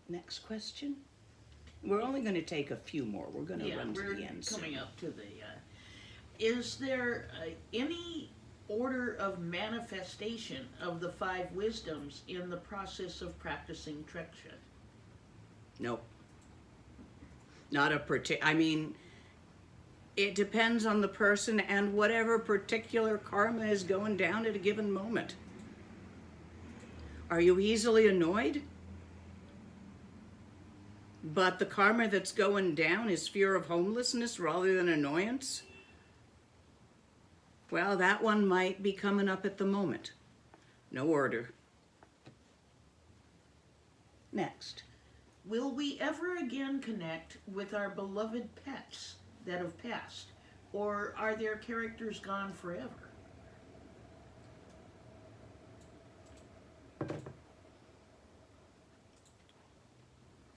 Next question. We're only going to take a few more. We're going to run to the end soon. Coming up to the. Is there any order of manifestation of the 5 wisdoms in the process of practicing Treksha? Nope. Not a particular. I mean, it depends on the person and whatever particular karma is going down at a given moment. Are you easily annoyed? But the karma that's going down is fear of homelessness rather than annoyance? Well, that one might be coming up at the moment. No order. Next. Will we ever again connect with our beloved pets that have passed? Or are their characters gone forever?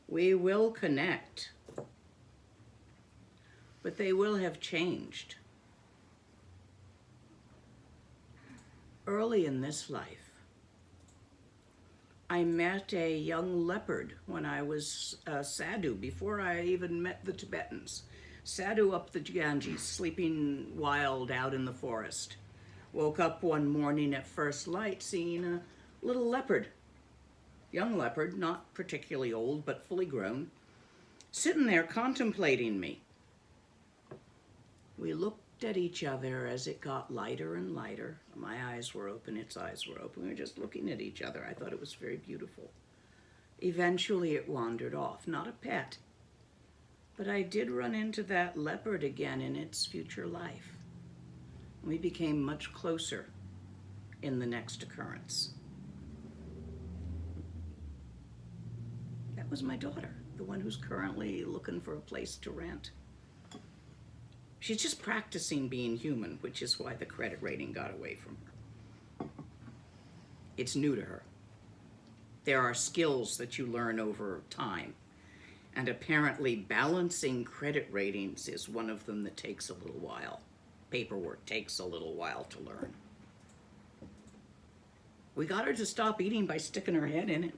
We will connect, but they will have changed. Early in this life, I met a young leopard when I was sadhu, before I even met the Tibetans. Sadhu up the Ganges, sleeping wild out in the forest. Woke up one morning at first light seeing a little leopard, young leopard, not particularly old, but fully grown, sitting there contemplating me. We looked at each other as it got lighter and lighter. My eyes were open, its eyes were open. We were just looking at each other. I thought it was very beautiful. Eventually it wandered off, not a pet, but I did run into that leopard again in its future life. We became much closer in the next occurrence. That was my daughter, the one who's currently looking for a place to rent. She's just practicing being human, which is why the credit rating got away from her. It's new to her. There are skills that you learn over time, and apparently balancing credit ratings is one of them that takes a little while. Paperwork takes a little while to learn. We got her to stop eating by sticking her head in it.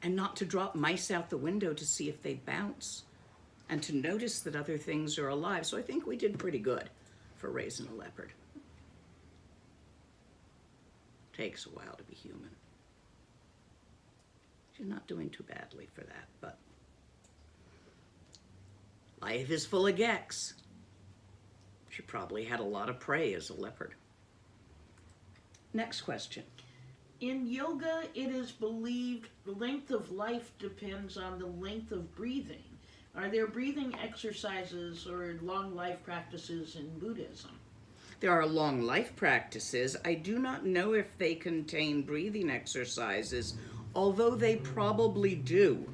And not to drop mice out the window to see if they bounce, and to notice that other things are alive. So I think we did pretty good for raising a leopard. Takes a while to be human. She's not doing too badly for that, but life is full of gecks. She probably had a lot of prey as a leopard. Next question. In yoga, it is believed the length of life depends on the length of breathing. Are there breathing exercises or long life practices in Buddhism? There are long life practices. I do not know if they contain breathing exercises, although they probably do.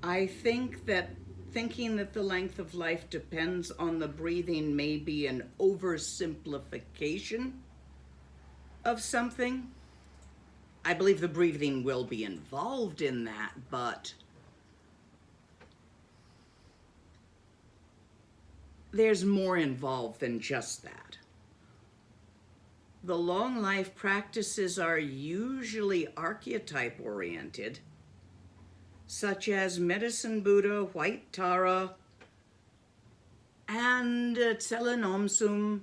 I think that thinking that the length of life depends on the breathing may be an oversimplification of something. I believe the breathing will be involved in that, but there's more involved than just that. The long life practices are usually archetype oriented, such as Medicine Buddha, White Tara, and Tsela Nomsum,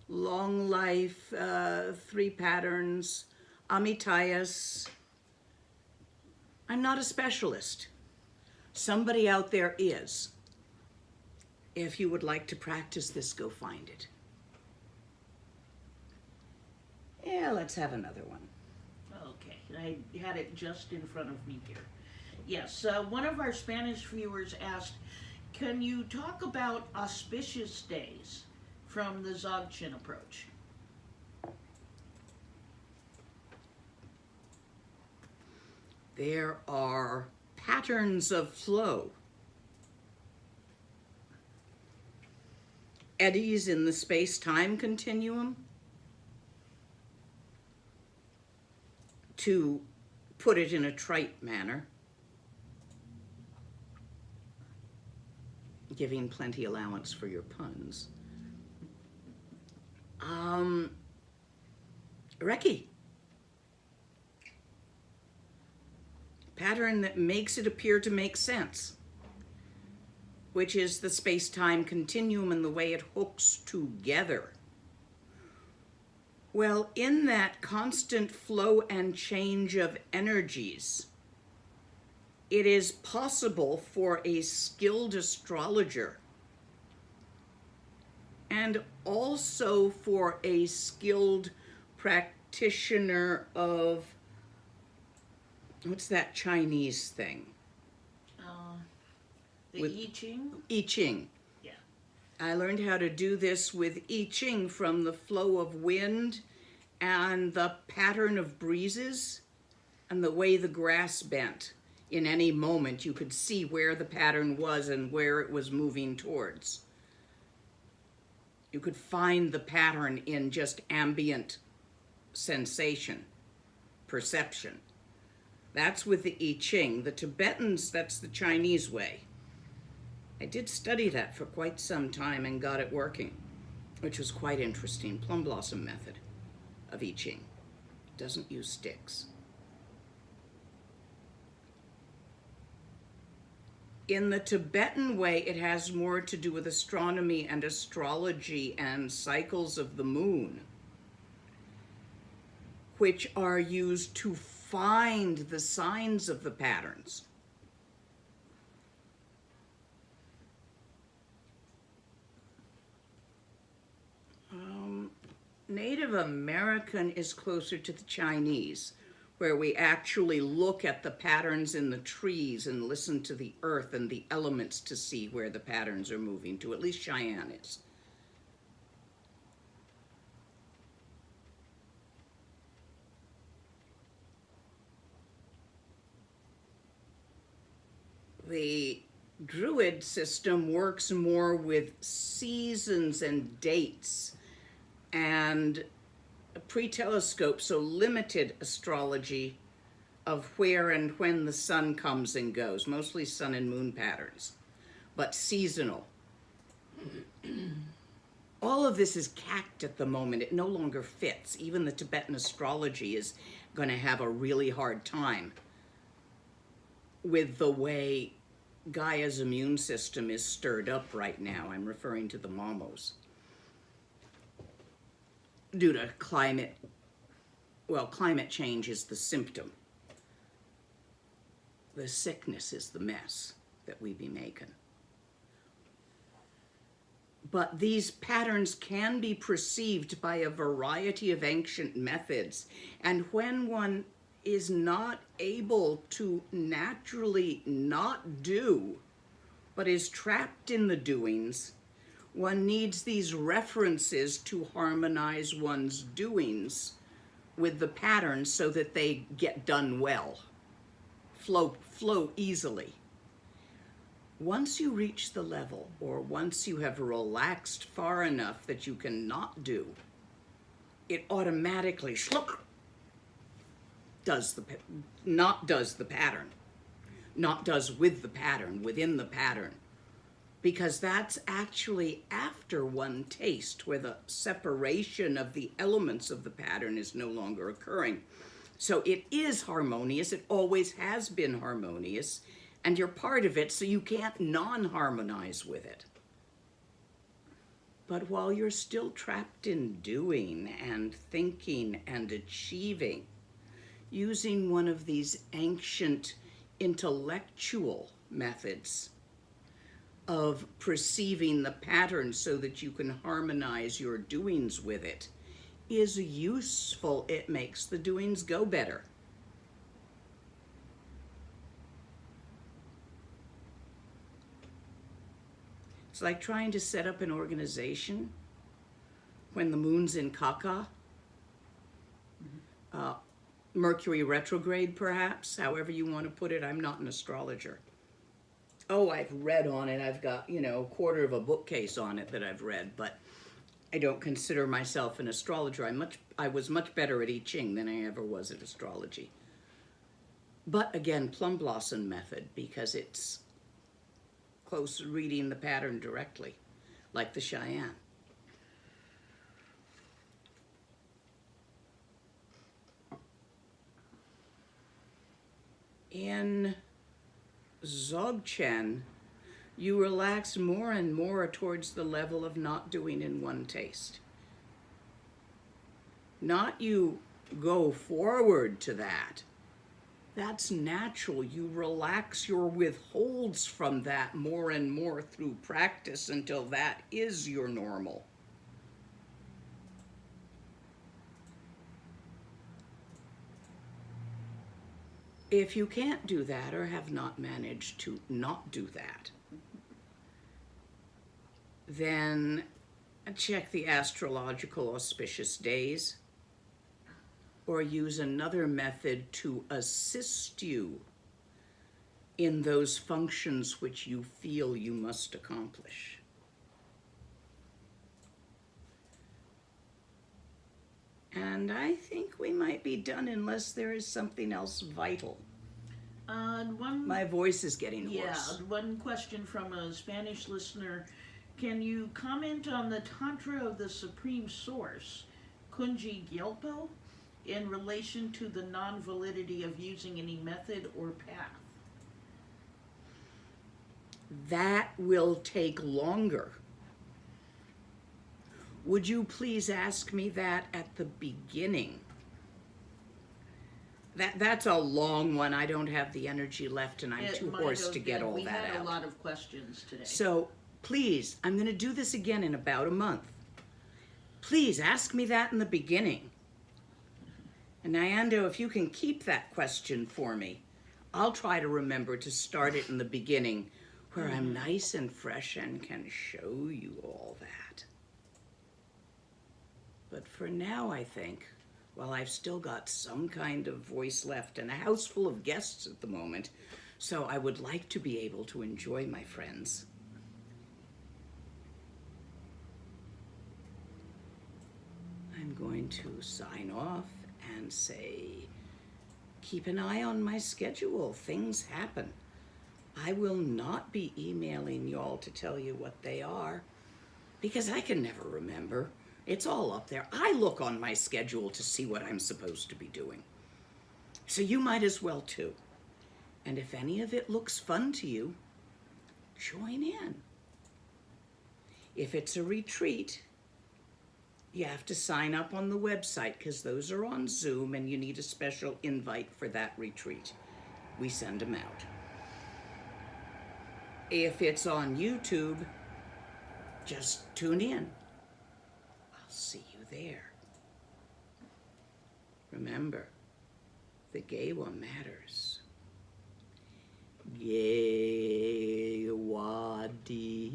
long life, 3 patterns, Amitayas. I'm not a specialist. Somebody out there is. If you would like to practice this, go find it. Yeah, let's have another one. Okay, I had it just in front of me here. Yes, one of our Spanish viewers asked, Can you talk about auspicious days from the Dzogchen approach? There are patterns of flow. Eddies in the space-time continuum. To put it in a trite manner, giving plenty allowance for your puns. Reki. Pattern that makes it appear to make sense, which is the space-time continuum and the way it hooks together. Well, in that constant flow and change of energies, it is possible for a skilled astrologer and also for a skilled practitioner of, what's that Chinese thing? The I Ching? I Ching. Yeah. I learned how to do this with I Ching from the flow of wind and the pattern of breezes and the way the grass bent. In any moment, you could see where the pattern was and where it was moving towards. You could find the pattern in just ambient sensation, perception. That's with the I Ching. The Tibetans, that's the Chinese way. I did study that for quite some time and got it working, which was quite interesting. Plum blossom method of I Ching. Doesn't use sticks. In the Tibetan way, it has more to do with astronomy and astrology and cycles of the moon, which are used to find the signs of the patterns. Native American is closer to the Chinese, where we actually look at the patterns in the trees and listen to the earth and the elements to see where the patterns are moving to. At least Cheyenne is. The Druid system works more with seasons and dates and a pre-telescope, so limited astrology of where and when the sun comes and goes, mostly sun and moon patterns, but seasonal. All of this is cacked at the moment. It no longer fits. Even the Tibetan astrology is going to have a really hard time with the way Gaia's immune system is stirred up right now. I'm referring to the Momos. Due to climate, well, climate change is the symptom. The sickness is the mess that we be making. But these patterns can be perceived by a variety of ancient methods. And when one is not able to naturally not do, but is trapped in the doings, one needs these references to harmonize one's doings with the patterns so that they get done well, flow easily. Once you reach the level, or once you have relaxed far enough that you can not do, it automatically does the pattern, not does with the pattern, within the pattern. Because that's actually after one taste, where the separation of the elements of the pattern is no longer occurring. So it is harmonious, it always has been harmonious, and you're part of it, so you can't non-harmonize with it. But while you're still trapped in doing and thinking and achieving, using one of these ancient intellectual methods of perceiving the pattern so that you can harmonize your doings with it is useful. It makes the doings go better. It's like trying to set up an organization when the moon's in Kaka. Mercury retrograde, perhaps, however you want to put it. I'm not an astrologer. Oh, I've read on it. I've got, a quarter of a bookcase on it that I've read, but I don't consider myself an astrologer. I was much better at I Ching than I ever was at astrology. But again, plum blossom method, because it's close to reading the pattern directly, like the Cheyenne. In Dzogchen, you relax more and more towards the level of not doing in one taste. Not you go forward to that. That's natural. You relax your withholds from that more and more through practice until that is your normal. If you can't do that or have not managed to not do that, then check the astrological auspicious days or use another method to assist you in those functions which you feel you must accomplish. And I think we might be done unless there is something else vital. My voice is getting hoarse. Yeah, one question from a Spanish listener. Can you comment on the Tantra of the Supreme Source, Kunji Gyalpo, in relation to the non-validity of using any method or path? That will take longer. Would you please ask me that at the beginning? That's a long one. I don't have the energy left, and I'm too hoarse to get all that out. We had a lot of questions today. So please, I'm going to do this again in about a month. Please ask me that in the beginning. And Nyando, if you can keep that question for me, I'll try to remember to start it in the beginning where I'm nice and fresh and can show you all that. But for now, I think, while I've still got some kind of voice left and a house full of guests at the moment, so I would like to be able to enjoy my friends. I'm going to sign off and say, keep an eye on my schedule. Things happen. I will not be emailing y'all to tell you what they are, because I can never remember. It's all up there. I look on my schedule to see what I'm supposed to be doing. So you might as well too. And if any of it looks fun to you, join in. If it's a retreat, you have to sign up on the website because those are on Zoom and you need a special invite for that retreat. We send them out. If it's on YouTube, just tune in. I'll see you there. Remember, the Gewa matters. Gewa di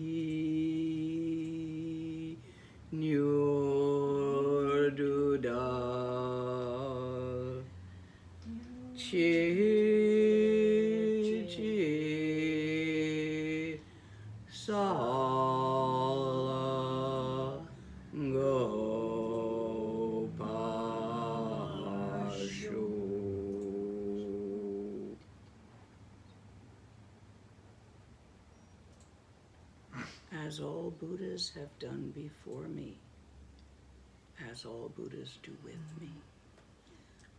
nyurduda chi sala gopashu. As all Buddhas have done before me, as all Buddhas do with me,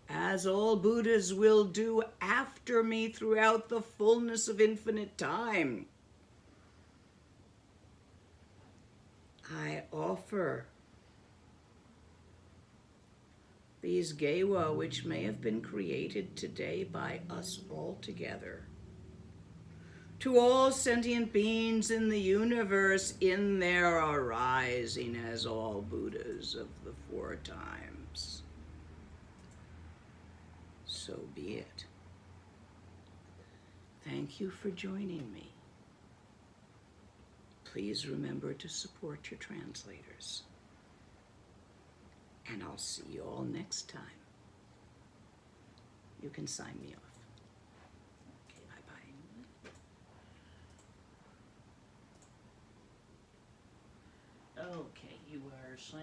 as all Buddhas will do after me throughout the fullness of infinite time, I offer these Gewa, which may have been created today by us all together, to all sentient beings in the universe in their arising as all Buddhas of the four times. So be it. Thank you for joining me. Please Please remember to support your translators. And I'll see you all next time. You can sign me off. Okay, bye-bye. Okay, you are signing.